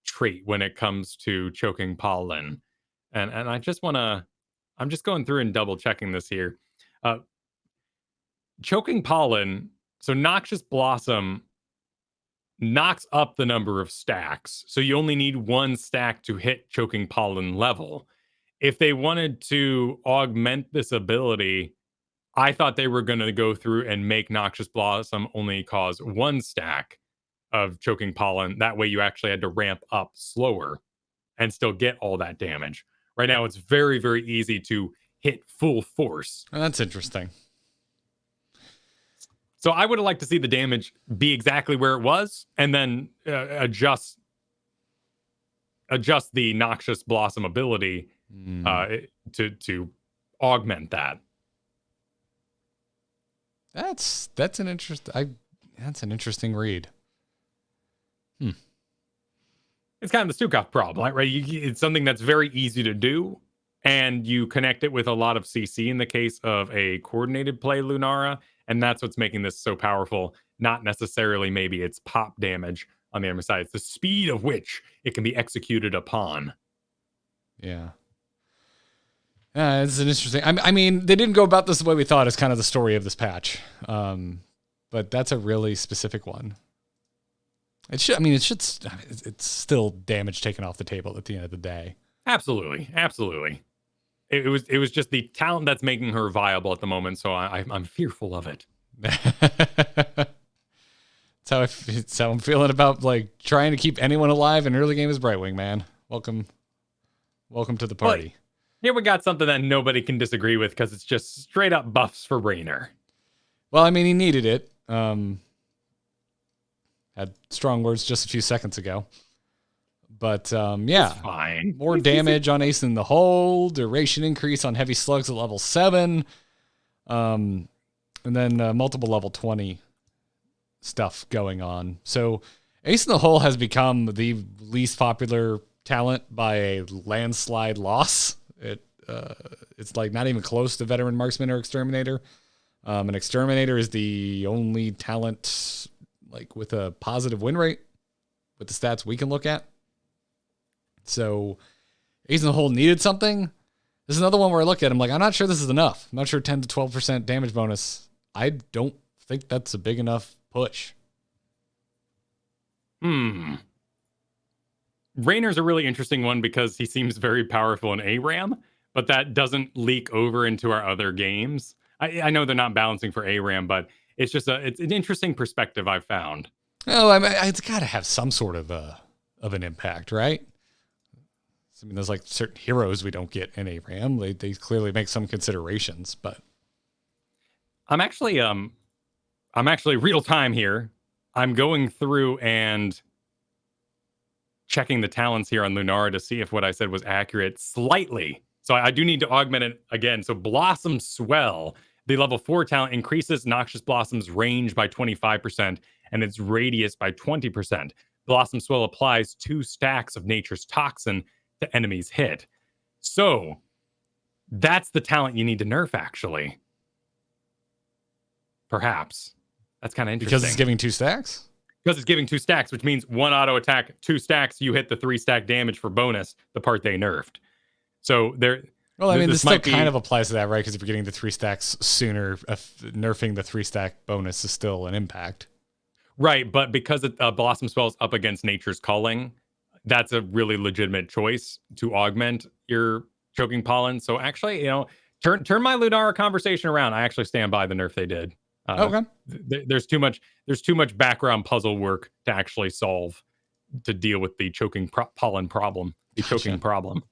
trait when it comes to Choking Pollen. And I'm just going through and double checking this here. Choking Pollen, so Noxious Blossom knocks up the number of stacks. So you only need 1 stack to hit Choking Pollen level. If they wanted to augment this ability, I thought they were going to go through and make Noxious Blossom only cause 1 stack of Choking Pollen. That way you actually had to ramp up slower and still get all that damage. Right now, it's very, very easy to hit full force. Oh, that's interesting. So I would have liked to see the damage be exactly where it was, and then adjust the Noxious Blossom ability to augment that. That's an interesting read. It's kind of the Stukov problem, right? It's something that's very easy to do, and you connect it with a lot of CC in the case of a coordinated play Lunara, and that's what's making this so powerful. Not necessarily maybe its pop damage on the other side. It's the speed of which it can be executed upon. Yeah. It's an interesting. I mean, they didn't go about this the way we thought. Is kind of the story of this patch, but that's a really specific one. It should. I mean, it's still damage taken off the table at the end of the day. Absolutely. It was just the talent that's making her viable at the moment. So I'm fearful of it. It's how I'm feeling about like trying to keep anyone alive in early game as Brightwing, man. Welcome to the party. Well, here we got something that nobody can disagree with because it's just straight up buffs for Raynor. Well, I mean, he needed it. Had strong words just a few seconds ago. But, yeah. It's fine. More damage on Ace in the Hole. Duration increase on Heavy Slugs at level 7. And then multiple level 20 stuff going on. So Ace in the Hole has become the least popular talent by a landslide loss. It's like not even close to Veteran Marksman or Exterminator. An Exterminator is the only talent like with a positive win rate with the stats we can look at. So Ace in the Hole needed something. This is another one where I look at him like, I'm not sure this is enough. I'm not sure 10 to 12% damage bonus. I don't think that's a big enough push. Raynor's a really interesting one because he seems very powerful in ARAM, but that doesn't leak over into our other games. I know they're not balancing for ARAM, but it's just it's an interesting perspective I've found. Oh, I mean, it's got to have some sort of an impact, right? I mean, there's like certain heroes we don't get in ARAM. They clearly make some considerations, but I'm actually real time here. I'm going through and checking the talents here on Lunara to see if what I said was accurate slightly. So I do need to augment it again. So Blossom Swell, the level 4 talent, increases Noxious Blossom's range by 25% and its radius by 20%. Blossom Swell applies 2 stacks of Nature's Toxin to enemies hit. So That's the talent you need to nerf, actually. Perhaps. That's kind of interesting. Because it's giving 2 stacks? Because it's giving 2 stacks, which means 1 auto attack, 2 stacks, you hit the 3 stack damage for bonus, the part they nerfed. So there. Well, I mean, this still kind of applies to that, right? Because if you're getting the 3 stacks sooner, nerfing the 3 stack bonus is still an impact. Right, but because Blossom Spell's up against Nature's Calling, that's a really legitimate choice to augment your Choking Pollen. So actually, turn my Lunara conversation around. I actually stand by the nerf they did. Okay. There's too much background puzzle work to actually solve to deal with the choking pollen problem. The choking problem.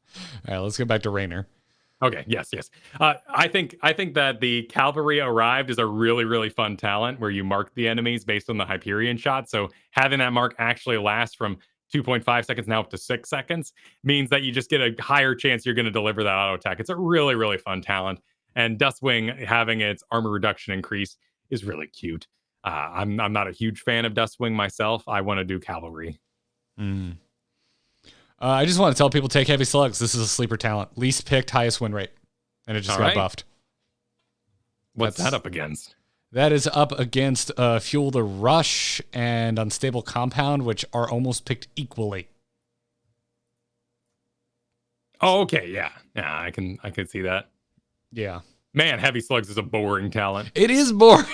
All right, let's get back to Raynor. Okay. Yes. I think that the Cavalry Arrived is a really, really fun talent where you mark the enemies based on the Hyperion shot. So having that mark actually last from 2.5 seconds now up to 6 seconds means that you just get a higher chance you're going to deliver that auto attack. It's a really, really fun talent. And Dustwing having its armor reduction increase is really cute. I'm not a huge fan of Dustwing myself. I want to do Cavalry. I just want to tell people, take Heavy Slugs. This is a sleeper talent. Least picked, highest win rate. And it just got buffed. What's that up against? That is up against Fuel the Rush and Unstable Compound, which are almost picked equally. Oh, okay. Yeah, I can see that. Yeah. Man, Heavy Slugs is a boring talent. It is boring,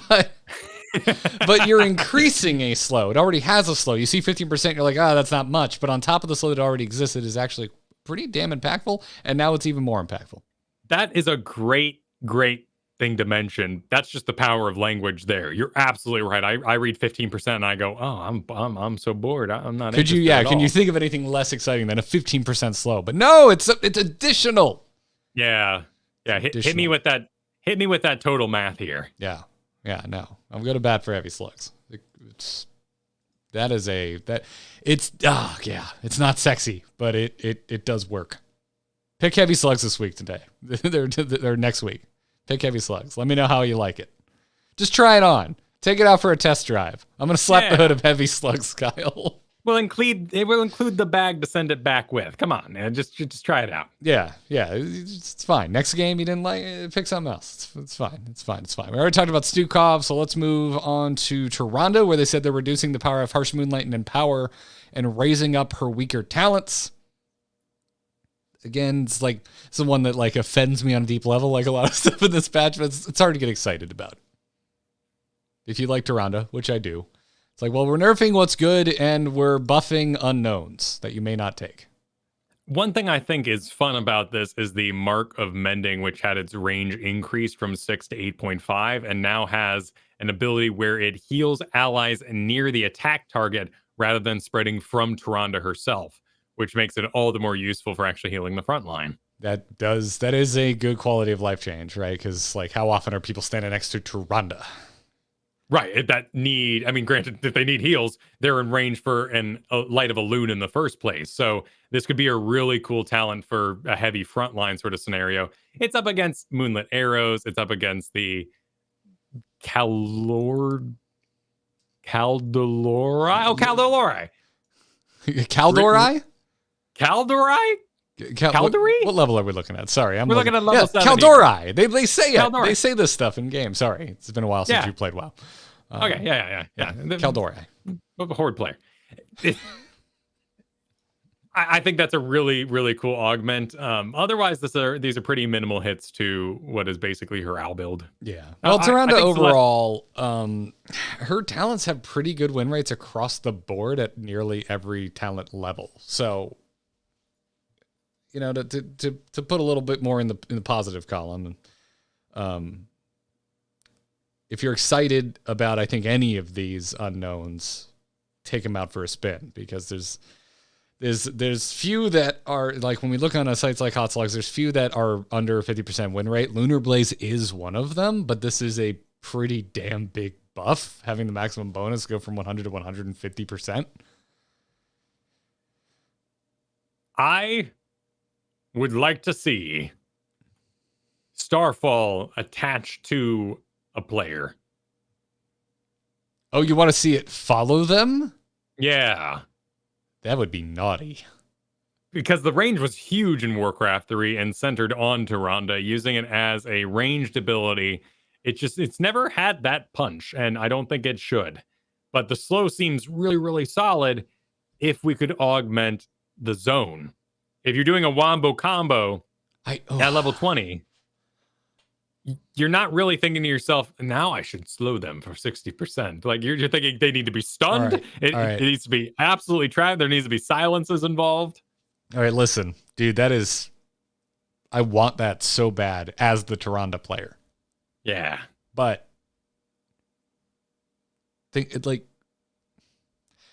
but you're increasing a slow. It already has a slow. You see 15%, you're like, that's not much. But on top of the slow that already exists, it is actually pretty damn impactful. And now it's even more impactful. That is a great thing to mention. That's just the power of language there. You're absolutely right. I read 15% and I go, I'm so bored. I'm not. Could you? Yeah. Can you think of anything less exciting than a 15% slow? But no, it's additional. Yeah. Hit me with that. Hit me with that total math here. Yeah. No, I'm going to bat for Heavy Slugs. It's not sexy, but it does work. Pick Heavy Slugs this week today. They're next week. Pick Heavy Slugs. Let me know how you like it. Just try it on. Take it out for a test drive. I'm going to slap the hood of Heavy Slugs, Kyle. It will include the bag to send it back with. Come on, man. Just try it out. Yeah. It's fine. Next game you didn't like it, pick something else. It's fine. We already talked about Stukov, so let's move on to Tyrande, where they said they're reducing the power of Harsh Moonlight and Empower and raising up her weaker talents. Again, it's the one that offends me on a deep level, like a lot of stuff in this patch, but it's hard to get excited about. If you like Tyrande, which I do. It's we're nerfing what's good and we're buffing unknowns that you may not take. One thing I think is fun about this is the Mark of Mending, which had its range increased from 6 to 8.5 and now has an ability where it heals allies near the attack target rather than spreading from Tyrande herself, which makes it all the more useful for actually healing the front line. That is a good quality of life change, right? Because how often are people standing next to Tyrande? Right. Granted, if they need heals, they're in range for a light of a loon in the first place. So this could be a really cool talent for a heavy frontline sort of scenario. It's up against Moonlit Arrows. It's up against the Caldolori. Oh, Caldolori. Caldori? Caldori? What level are we looking at? Sorry, we're looking at level 7. Caldori. They say it. Caldori. They say this stuff in game. Sorry, it's been a while since you played WoW. Okay, yeah. Caldori. A horde player. I think that's a really, really cool augment. Otherwise, these are pretty minimal hits to what is basically her owl build. Yeah. Well, Tyrande overall, her talents have pretty good win rates across the board at nearly every talent level. So, to put a little bit more in the positive column, if you're excited about, I think, any of these unknowns, take them out for a spin, because there's few that are, when we look on sites like Hot Slugs, there's few that are under 50% win rate. Lunar Blaze is one of them, but this is a pretty damn big buff, having the maximum bonus go from 100 to 150%. I would like to see Starfall attached to a player. Oh, you want to see it follow them? Yeah. That would be naughty. because the range was huge in Warcraft 3 and centered on Tyrande, using it as a ranged ability. It's never had that punch, and I don't think it should. But the slow seems really, really solid if we could augment the zone. If you're doing a wombo combo at level 20, you're not really thinking to yourself, now I should slow them for 60%. Like you're thinking they need to be stunned. All right. It needs to be absolutely trapped. There needs to be silences involved. All right, listen, dude, I want that so bad as the Tyrande player. Yeah. But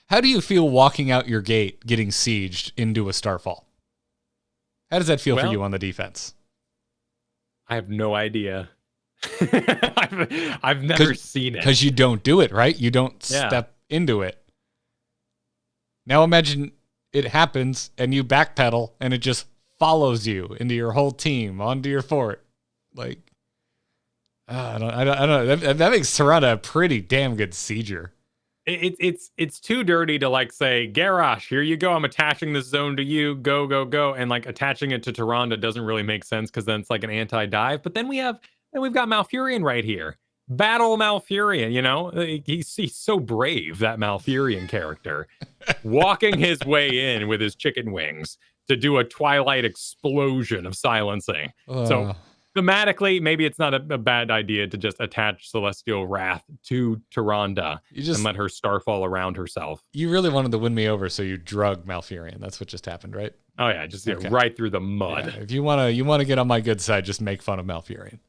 how do you feel walking out your gate getting sieged into a Starfall? How does that feel for you on the defense? I have no idea. I've never seen it. Because you don't do it, right? You don't step into it. Now imagine it happens and you backpedal and it just follows you into your whole team, onto your fort. Like, I don't know. That makes Tyrande a pretty damn good sieger. It's too dirty to like say, Garrosh, here you go. I'm attaching this zone to you. Go, go, go. And like attaching it to Tyrande doesn't really make sense because then it's like an anti-dive. But then we've got Malfurion right here. Battle Malfurion, you know? He's so brave, that Malfurion character. Walking his way in with his chicken wings to do a Twilight explosion of silencing. So thematically, maybe it's not a bad idea to just attach Celestial Wrath to Tyrande and let her starfall around herself. You really wanted to win me over, so you drug Malfurion. That's what just happened, right? Oh yeah, just right through the mud. Yeah, if you wanna get on my good side, just make fun of Malfurion.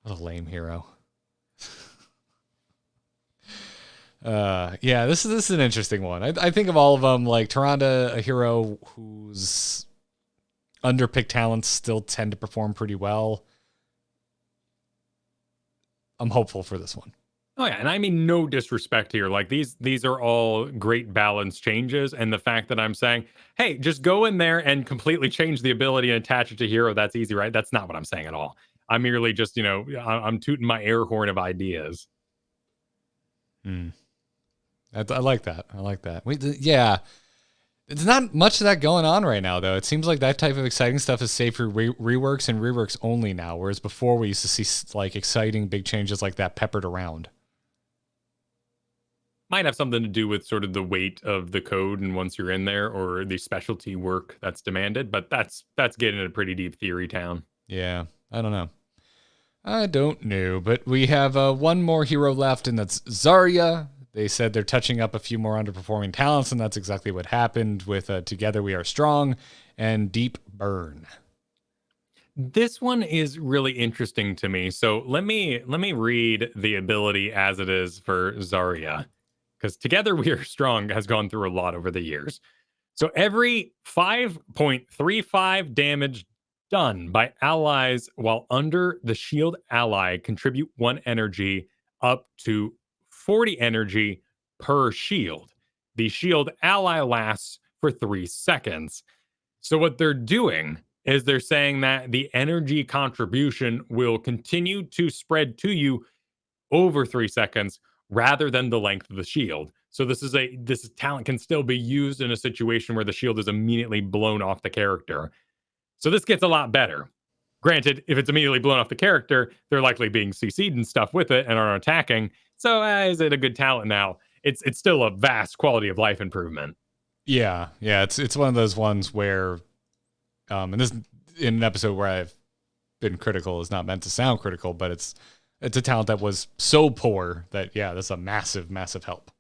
What a lame hero. This is an interesting one. I think of all of them, like Tyrande, a hero whose underpicked talents still tend to perform pretty well. I'm hopeful for this one. Oh yeah, and I mean no disrespect here. Like these are all great balance changes, and the fact that I'm saying, hey, just go in there and completely change the ability and attach it to hero, that's easy, right? That's not what I'm saying at all. I'm merely just, I'm tooting my air horn of ideas. I like that. It's not much of that going on right now, though. It seems like that type of exciting stuff is safe for reworks and reworks only now, whereas before we used to see like exciting big changes like that peppered around. Might have something to do with sort of the weight of the code and once you're in there, or the specialty work that's demanded, but that's getting in a pretty deep theory town. Yeah, I don't know. But we have one more hero left, and that's Zarya. They said they're touching up a few more underperforming talents, and that's exactly what happened with Together We Are Strong and Deep Burn. This one is really interesting to me. So let me read the ability as it is for Zarya, because Together We Are Strong has gone through a lot over the years. So every 5.35 damage done by allies while under the shield ally contribute 1 energy up to 40 energy per shield. The shield ally lasts for 3 seconds. So what they're doing is they're saying that the energy contribution will continue to spread to you over 3 seconds rather than the length of the shield. So this talent can still be used in a situation where the shield is immediately blown off the character. So this gets a lot better. Granted, if it's immediately blown off the character, they're likely being CC'd and stuff with it and are attacking. So is it a good talent now? It's still a vast quality of life improvement. Yeah. It's one of those ones where, and this in an episode where I've been critical is not meant to sound critical, but it's a talent that was so poor that that's a massive, massive help.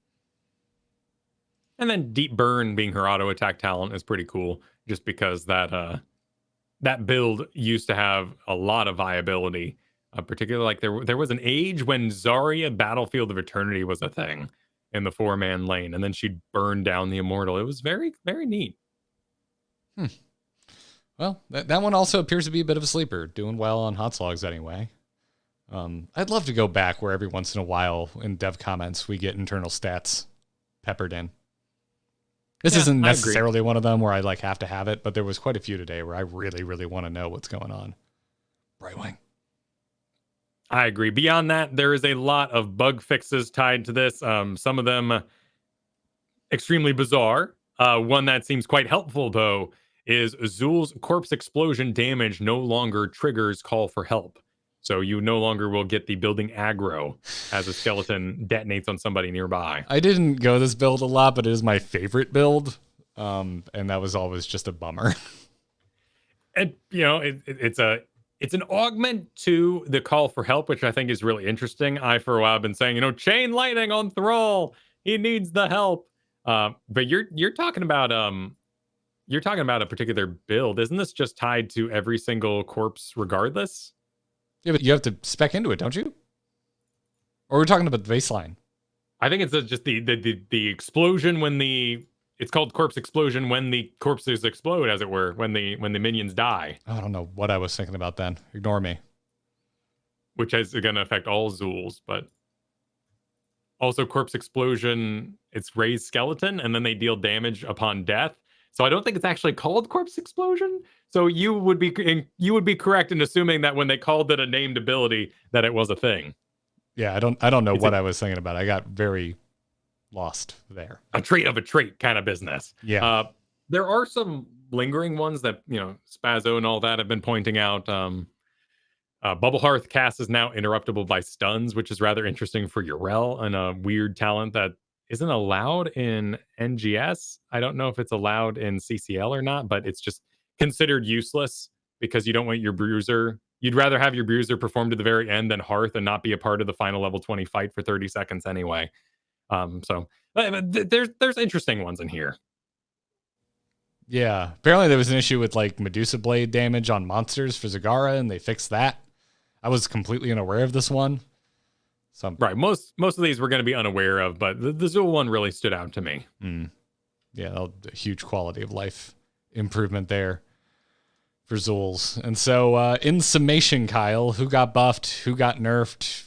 And then Deep Burn being her auto attack talent is pretty cool, just because that build used to have a lot of viability, particularly like there was an age when Zarya Battlefield of Eternity was a thing in the 4-man lane, and then she'd burn down the Immortal. It was very, very neat. Well, that one also appears to be a bit of a sleeper, doing well on hot slogs anyway. I'd love to go back where every once in a while in dev comments we get internal stats peppered in. This isn't necessarily one of them where I like have to have it, but there was quite a few today where I really, really want to know what's going on. Brightwing. I agree. Beyond that, there is a lot of bug fixes tied to this. Some of them extremely bizarre, One that seems quite helpful, though, is Azul's corpse explosion damage no longer triggers call for help. So you no longer will get the building aggro as a skeleton detonates on somebody nearby. I didn't go this build a lot, but it is my favorite build. And that was always just a bummer. And, it's an augment to the call for help, which I think is really interesting. I, for a while, have been saying, chain lightning on Thrall. He needs the help. But you're talking about a particular build. Isn't this just tied to every single corpse regardless? Yeah, but you have to spec into it, don't you? Or we're talking about the baseline. I think it's just the explosion when it's called corpse explosion when the corpses explode, as it were, when the minions die. I don't know what I was thinking about then. Ignore me. Which is going to affect all Zuls, but also corpse explosion, it's raised skeleton, and then they deal damage upon death. So I don't think it's actually called corpse explosion. So you would be correct in assuming that when they called it a named ability, that it was a thing. Yeah, I don't know what I was thinking about. I got very lost there. A trait of a trait kind of business. Yeah. There are some lingering ones that, Spazzo and all that have been pointing out. Bubble Hearth cast is now interruptible by stuns, which is rather interesting for Urel, and a weird talent that isn't allowed in NGS. I don't know if it's allowed in CCL or not, but it's just considered useless because you don't want your bruiser. You'd rather have your bruiser perform to the very end than Hearth and not be a part of the final level 20 fight for 30 seconds anyway. So there's interesting ones in here. Yeah. Apparently there was an issue with like Medusa Blade damage on monsters for Zagara, and they fixed that. I was completely unaware of this one. So right. Most of these we're going to be unaware of, but the Zul one really stood out to me. Yeah, a huge quality of life improvement there for Zuls. And so in summation, Kyle, who got buffed, who got nerfed?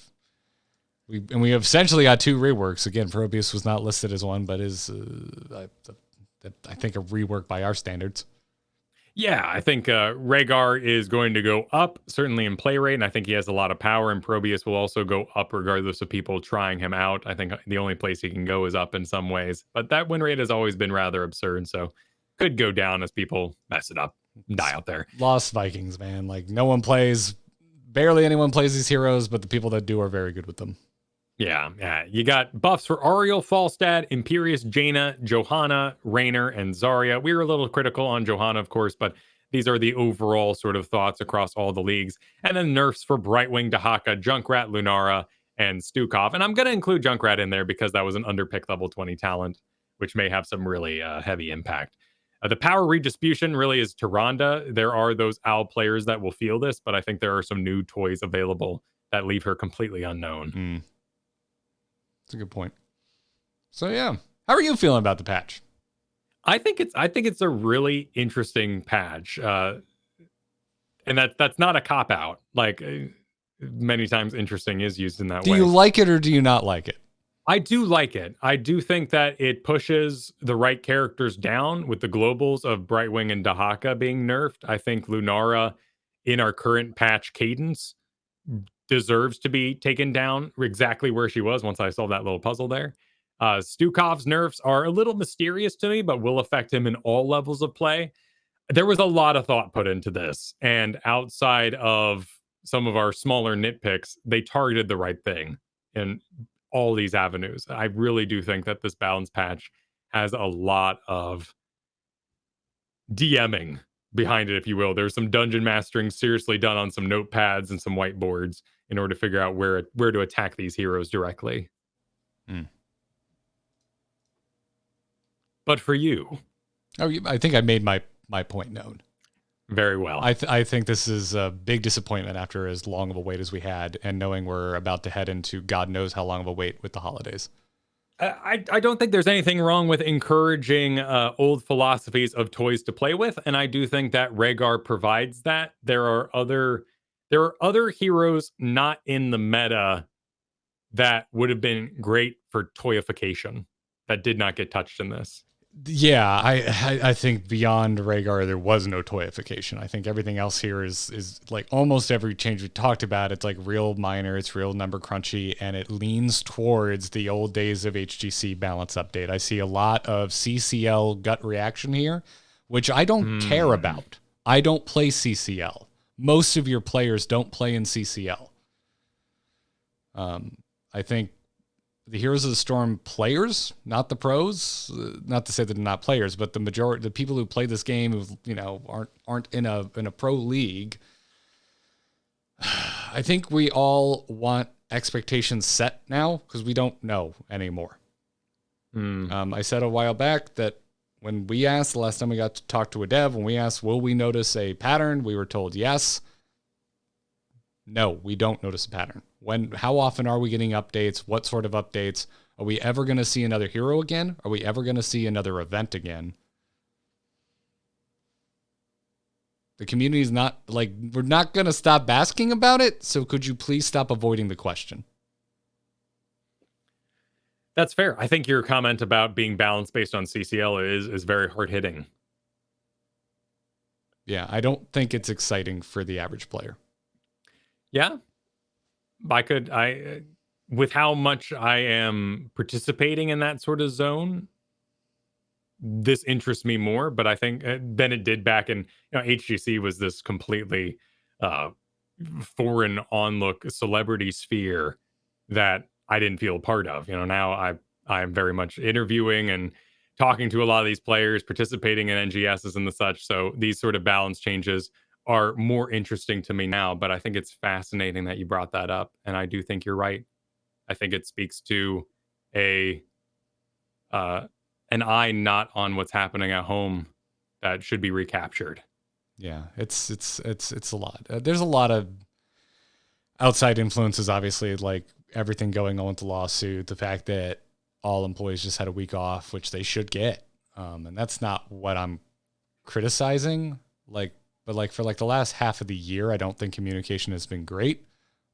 We have essentially got two reworks. Again, Probius was not listed as one, but is I think a rework by our standards. Yeah, I think Rehgar is going to go up, certainly in play rate, and I think he has a lot of power, and Probius will also go up regardless of people trying him out. I think the only place he can go is up in some ways, but that win rate has always been rather absurd, so could go down as people mess it up and die out there. Lost Vikings, man. Like, barely anyone plays these heroes, but the people that do are very good with them. Yeah. You got buffs for Ariel, Falstad, Imperious, Jaina, Johanna, Raynor, and Zarya. We were a little critical on Johanna, of course, but these are the overall sort of thoughts across all the leagues. And then nerfs for Brightwing, Dahaka, Junkrat, Lunara, and Stukov. And I'm going to include Junkrat in there because that was an underpick level 20 talent, which may have some really heavy impact. The power redistribution really is Tyrande. There are those OWL players that will feel this, but I think there are some new toys available that leave her completely unknown. That's a good point. So yeah, how are you feeling about the patch? I think it's a really interesting patch, and that's not a cop out. Like many times, interesting is used in that way. Do you like it or do you not like it? I do like it. I do think that it pushes the right characters down with the globals of Brightwing and Dahaka being nerfed. I think Lunara, in our current patch cadence, deserves to be taken down exactly where she was once I solved that little puzzle there. Stukov's nerfs are a little mysterious to me, but will affect him in all levels of play. There was a lot of thought put into this, and outside of some of our smaller nitpicks, they targeted the right thing in all these avenues. I really do think that this balance patch has a lot of DMing behind it, if you will. There's some dungeon mastering seriously done on some notepads and some whiteboards in order to figure out where to attack these heroes directly. But for you, I think I made my point known very well. I think this is a big disappointment after as long of a wait as we had, and knowing we're about to head into God knows how long of a wait with the holidays. I don't think there's anything wrong with encouraging old philosophies of toys to play with, and I do think that Rehgar provides that. There are other heroes not in the meta that would have been great for toyification that did not get touched in this. Yeah, I think beyond Rehgar, there was no toyification. I think everything else here is like almost every change we talked about. It's like real minor, it's real number crunchy, and it leans towards the old days of HGC balance update. I see a lot of CCL gut reaction here, which I don't care about. I don't play CCL. Most of your players don't play in CCL. I think the Heroes of the Storm players, not the pros, not to say that they're not players, but the people who play this game who aren't in a pro league. I think we all want expectations set now because we don't know anymore. I said a while back that when we asked the last time we got to talk to a dev, when we asked, will we notice a pattern? We were told yes. No, we don't notice a pattern. How often are we getting updates? What sort of updates? Are we ever going to see another hero again? Are we ever going to see another event again? The community is not like, we're not going to stop asking about it. So could you please stop avoiding the question? That's fair. I think your comment about being balanced based on CCL is very hard hitting. Yeah, I don't think it's exciting for the average player. Yeah. With how much I am participating in that sort of zone, this interests me more, but I think than it did back in, HGC was this completely foreign onlook celebrity sphere that I didn't feel a part of. Now I'm very much interviewing and talking to a lot of these players, participating in NGSs and the such. So these sort of balance changes are more interesting to me now, but I think it's fascinating that you brought that up. And I do think you're right. I think it speaks to an eye not on what's happening at home that should be recaptured. Yeah, it's a lot. There's a lot of outside influences, obviously, like everything going on with the lawsuit, the fact that all employees just had a week off, which they should get. And that's not what I'm criticizing. But for the last half of the year, I don't think communication has been great.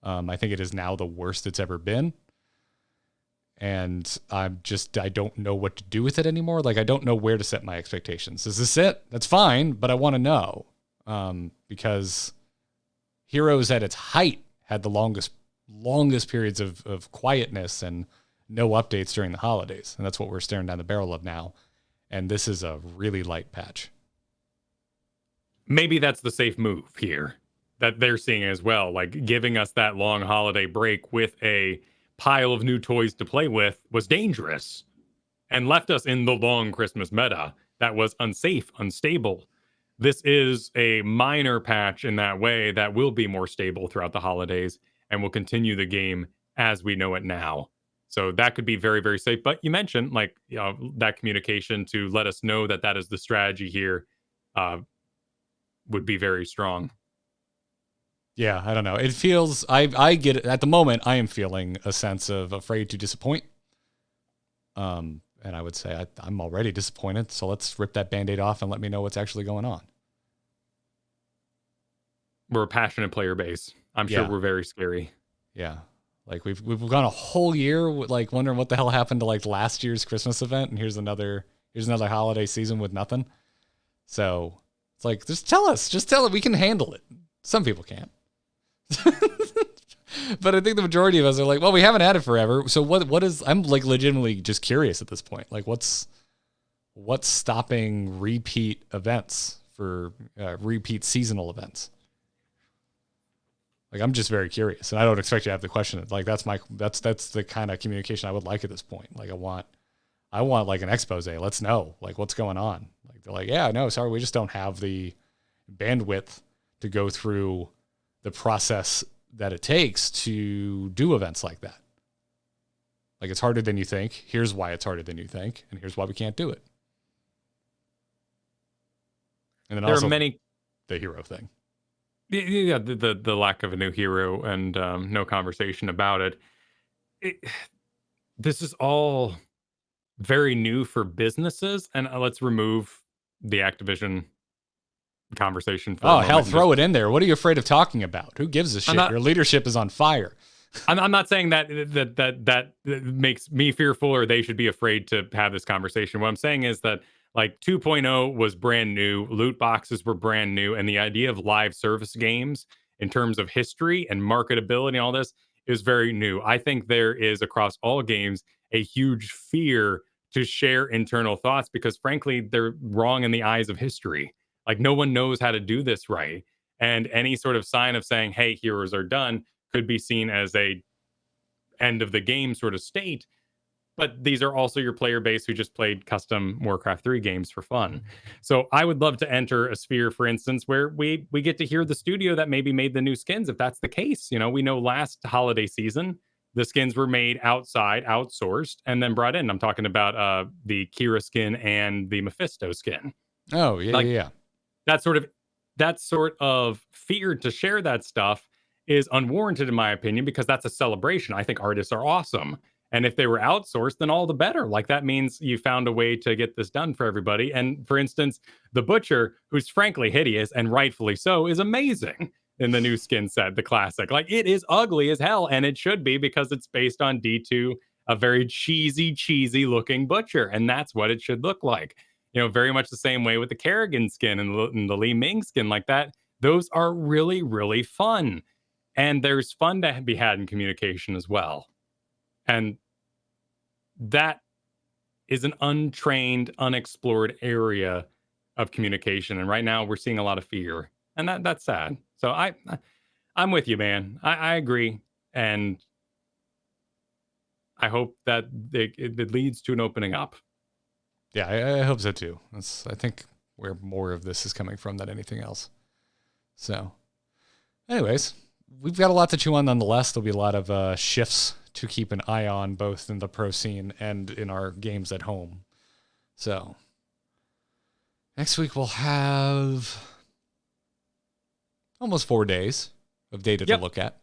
I think it is now the worst it's ever been. And I don't know what to do with it anymore. I don't know where to set my expectations. Is this it? That's fine, but I want to know. Because Heroes at its height had the longest periods of quietness and no updates during the holidays. And that's what we're staring down the barrel of now. And this is a really light patch. Maybe that's the safe move here that they're seeing as well. Giving us that long holiday break with a pile of new toys to play with was dangerous and left us in the long Christmas meta that was unsafe, unstable. This is a minor patch in that way that will be more stable throughout the holidays and will continue the game as we know it now. So that could be very, very safe. But you mentioned that communication to let us know that is the strategy here would be very strong. Yeah, I don't know. It feels, I get it. At the moment, I am feeling a sense of afraid to disappoint. And I would say I'm already disappointed. So let's rip that Band-Aid off and let me know what's actually going on. We're a passionate player base. I'm sure we're very scary. Yeah. We've gone a whole year wondering what the hell happened to last year's Christmas event. And here's another holiday season with nothing. So it's just tell it. We can handle it. Some people can't. But I think the majority of us are well, we haven't had it forever. So what is, I'm legitimately just curious at this point. What's stopping repeat events for repeat seasonal events? I'm just very curious, and I don't expect you to have the question. That's the kind of communication I would like at this point. I want an expose. Let's know what's going on. They're yeah, no, sorry, we just don't have the bandwidth to go through the process that it takes to do events like that. It's harder than you think. Here's why it's harder than you think, and here's why we can't do it. And then there are many, the hero thing. Yeah, the lack of a new hero and no conversation about it. This is all very new for businesses, and let's remove the Activision conversation. For hell, throw it in there. What are you afraid of talking about? Who gives a shit? Your leadership is on fire. I'm not saying that makes me fearful or they should be afraid to have this conversation. What I'm saying is that like 2.0 was brand new, loot boxes were brand new, and the idea of live service games in terms of history and marketability and all this is very new. I think there is across all games a huge fear to share internal thoughts because frankly they're wrong in the eyes of history. Like no one knows how to do this right. And any sort of sign of saying, hey, heroes are done could be seen as a end of the game sort of state. But these are also your player base who just played custom Warcraft 3 games for fun. So I would love to enter a sphere, for instance, where we get to hear the studio that maybe made the new skins, if that's the case. You know, we know last holiday season, the skins were made outside, outsourced, and then brought in. I'm talking about the Kira skin and the Mephisto skin. Oh, yeah, Like, yeah. That sort of fear to share that stuff is unwarranted in my opinion because that's a celebration. I think artists are awesome. And if they were outsourced, then all the better. Like that means you found a way to get this done for everybody. And for instance, the Butcher, who's frankly hideous and rightfully so, is amazing in the new skin set, the classic. Like it is ugly as hell, and it should be because it's based on D2, a very cheesy looking Butcher. And that's what it should look like. You know, very much the same way with the Kerrigan skin and the Li Ming skin like that. Those are really, really fun. And there's fun to be had in communication as well. And that is an untrained, unexplored area of communication. And right now we're seeing a lot of fear. And that's sad. So I'm with you, man. I agree. And I hope that it leads to an opening up. Yeah, I hope so too. That's, I think, where more of this is coming from than anything else. So, anyways, we've got a lot to chew on nonetheless. There'll be a lot of shifts to keep an eye on, both in the pro scene and in our games at home. So, next week we'll have almost 4 days of data to look at.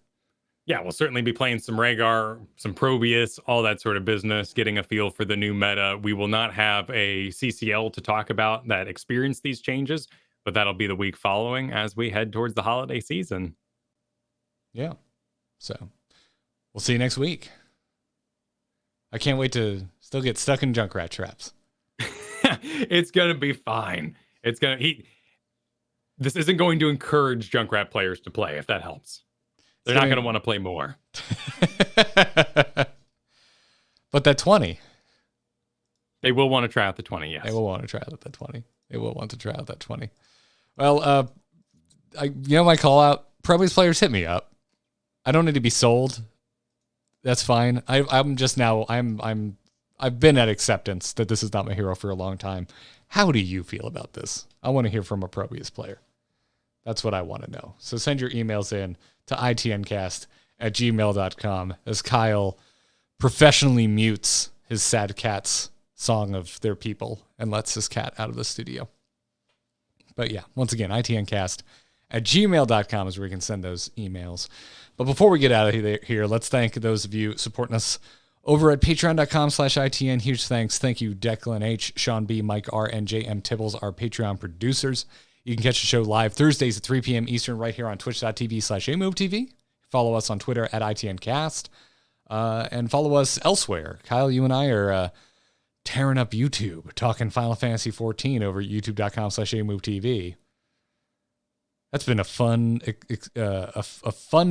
Yeah, we'll certainly be playing some Rehgar, some Probius, all that sort of business, getting a feel for the new meta. We will not have a CCL to talk about that experienced these changes, but that'll be the week following as we head towards the holiday season. Yeah. So we'll see you next week. I can't wait to still get stuck in Junkrat traps. It's going to be fine. This isn't going to encourage Junkrat players to play, if that helps. They're not going to want to play more. But that 20. They will want to try out the 20, yes. They will want to try out that 20. They will want to try out that 20. Well, my call out, Probius players, hit me up. I don't need to be sold. That's fine. I've been at acceptance that this is not my hero for a long time. How do you feel about this? I want to hear from a Probius player. That's what I want to know. So send your emails in to itncast@gmail.com as Kyle professionally mutes his sad cat's song of their people and lets his cat out of the studio. But yeah, once again, itncast@gmail.com is where you can send those emails. But before we get out of here, let's thank those of you supporting us over at patreon.com/ITN. Huge thanks. Thank you, Declan H., Sean B., Mike R., and J.M. Tibbles, our Patreon producers. You can catch the show live Thursdays at 3 p.m. Eastern right here on twitch.tv/AMoveTV. Follow us on Twitter at ITNcast. And follow us elsewhere. Kyle, you and I are tearing up YouTube, talking Final Fantasy 14 over at youtube.com/AMoveTV. That's been a fun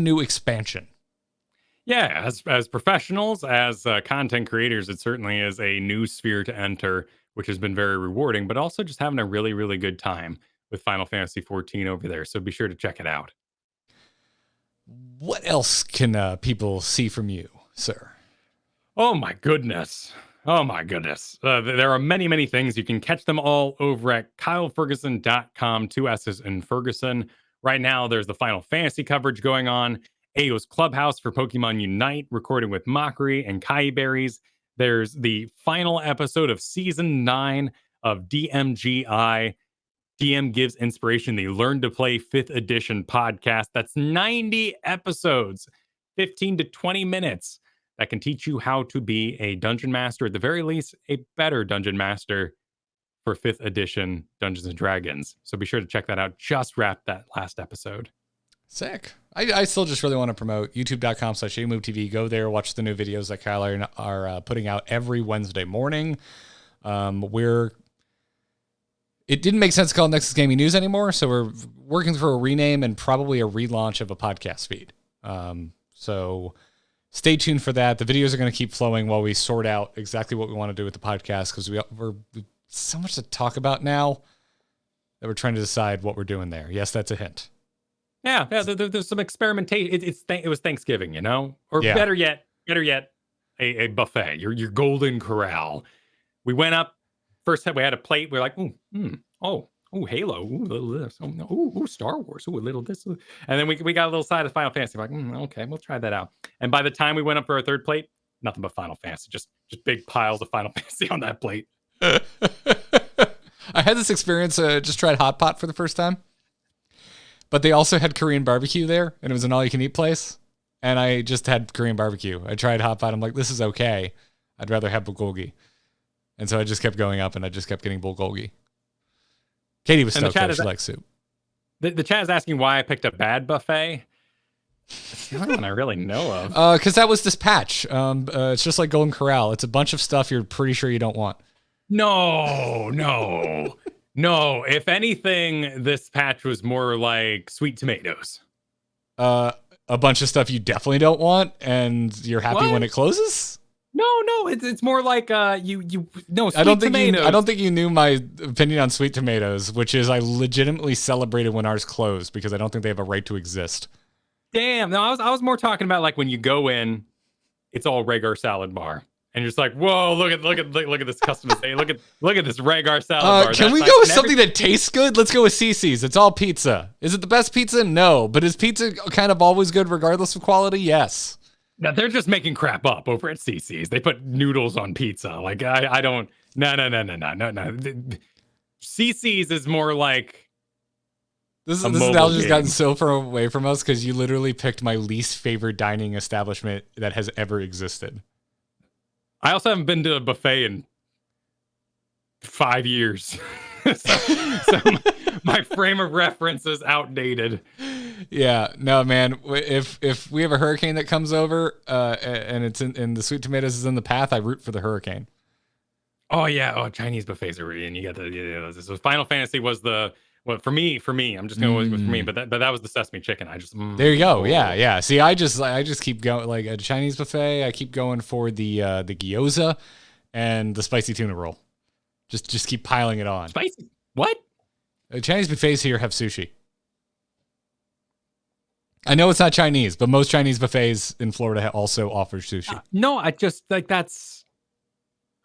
new expansion. Yeah, as professionals, as content creators, it certainly is a new sphere to enter, which has been very rewarding, but also just having a really, really good time with Final Fantasy 14 over there. So be sure to check it out. What else can people see from you, sir? Oh, my goodness. There are many, many things. You can catch them all over at kylefergusson.com, 2 S's in Fergusson. Right now, there's the Final Fantasy coverage going on. Ayo's Clubhouse for Pokemon Unite, recording with Mockery and Kaiberries. There's the final episode of Season 9 of DMGI. DM Gives Inspiration, the Learn to Play 5th edition podcast. That's 90 episodes, 15 to 20 minutes that can teach you how to be a dungeon master, at the very least, a better dungeon master for 5th edition Dungeons & Dragons. So be sure to check that out. Just wrapped that last episode. Sick. I still just really want to promote youtube.com/AMoveTV. Go there, watch the new videos that Kyle are putting out every Wednesday morning. It didn't make sense to call it Nexus Gaming News anymore, so we're working for a rename and probably a relaunch of a podcast feed. So stay tuned for that. The videos are going to keep flowing while we sort out exactly what we want to do with the podcast, because we're so much to talk about now that we're trying to decide what we're doing there. Yes, that's a hint. Yeah. There's some experimentation. It was Thanksgiving, you know, or better yet, a buffet. Your Golden Corral. We went up. First time we had a plate. We're like, oh, Halo, ooh, a little this, ooh, Star Wars, ooh, a little this, and then we got a little side of Final Fantasy. We're like, okay, we'll try that out. And by the time we went up for our third plate, nothing but Final Fantasy, just big piles of Final Fantasy on that plate. I had this experience. Just tried hot pot for the first time, but they also had Korean barbecue there, and it was an all-you-can-eat place. And I just had Korean barbecue. I tried hot pot. I'm like, this is okay. I'd rather have bulgogi. And so I just kept going up, and I just kept getting bulgogi. Katie was stoked though. She likes soup. The chat is asking why I picked a bad buffet. It's the only one I really know of. Because that was this patch. It's just like Golden Corral. It's a bunch of stuff you're pretty sure you don't want. No. If anything, this patch was more like sweet tomatoes. A bunch of stuff you definitely don't want, and you're happy when it closes? No, it's more like sweet tomatoes. I don't think you knew my opinion on sweet tomatoes, which is I legitimately celebrated when ours closed because I don't think they have a right to exist. Damn. No, I was more talking about like when you go in, it's all Rehgar salad bar, and you're just like, whoa, look at this customization. look at this Rehgar salad bar. Can we go with something that tastes good? Let's go with CC's. It's all pizza. Is it the best pizza? No, but is pizza kind of always good regardless of quality? Yes. Now they're just making crap up over at CC's. They put noodles on pizza. Like I don't. No. CC's is more like this nostalgia's gotten so far away from us because you literally picked my least favorite dining establishment that has ever existed. I also haven't been to a buffet in 5 years, so my frame of reference is outdated. Yeah, no, man. If we have a hurricane that comes over, and it's and the sweet tomatoes is in the path, I root for the hurricane. Oh yeah, Chinese buffets are and you got the so Final Fantasy was the for me. I'm just going with for me, but that was the sesame chicken. I just there you go. Yeah. See, I just keep going like a Chinese buffet. I keep going for the gyoza and the spicy tuna roll. Just keep piling it on. Spicy what? Chinese buffets here have sushi. I know it's not Chinese, but most Chinese buffets in Florida also offer sushi. No, I just like that's.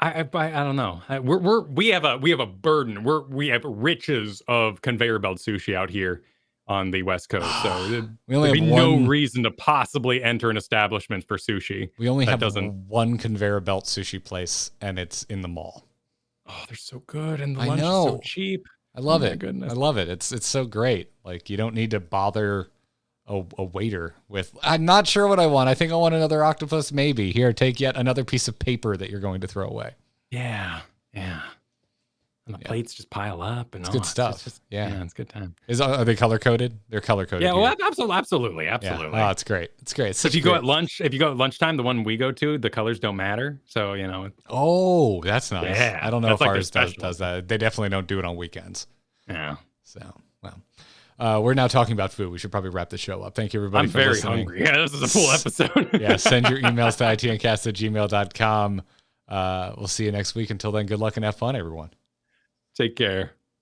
I don't know. We have a burden. We have riches of conveyor belt sushi out here on the West Coast. So we only there'd have be no reason to possibly enter an establishment for sushi. We only have one conveyor belt sushi place, and it's in the mall. Oh, they're so good, and the lunch is so cheap. I love it. Goodness. I love it. It's so great. Like you don't need to bother a waiter with, I'm not sure what I want. I think I want another octopus. Maybe here, take yet another piece of paper that you're going to throw away. Yeah. And the plates just pile up, and it's good stuff. Yeah, it's a good time. Are they color coded? They're color coded. Yeah, well, absolutely. Yeah. Oh, it's great. It's great. If you go at lunchtime, the one we go to, the colors don't matter. So Oh, that's nice. Yeah, I don't know if ours does that. They definitely don't do it on weekends. Yeah. So we're now talking about food. We should probably wrap the show up. Thank you, everybody, for listening. I'm very hungry. Yeah, this is a full episode. Send your emails to itncast@gmail.com. We'll see you next week. Until then, good luck and have fun, everyone. Take care.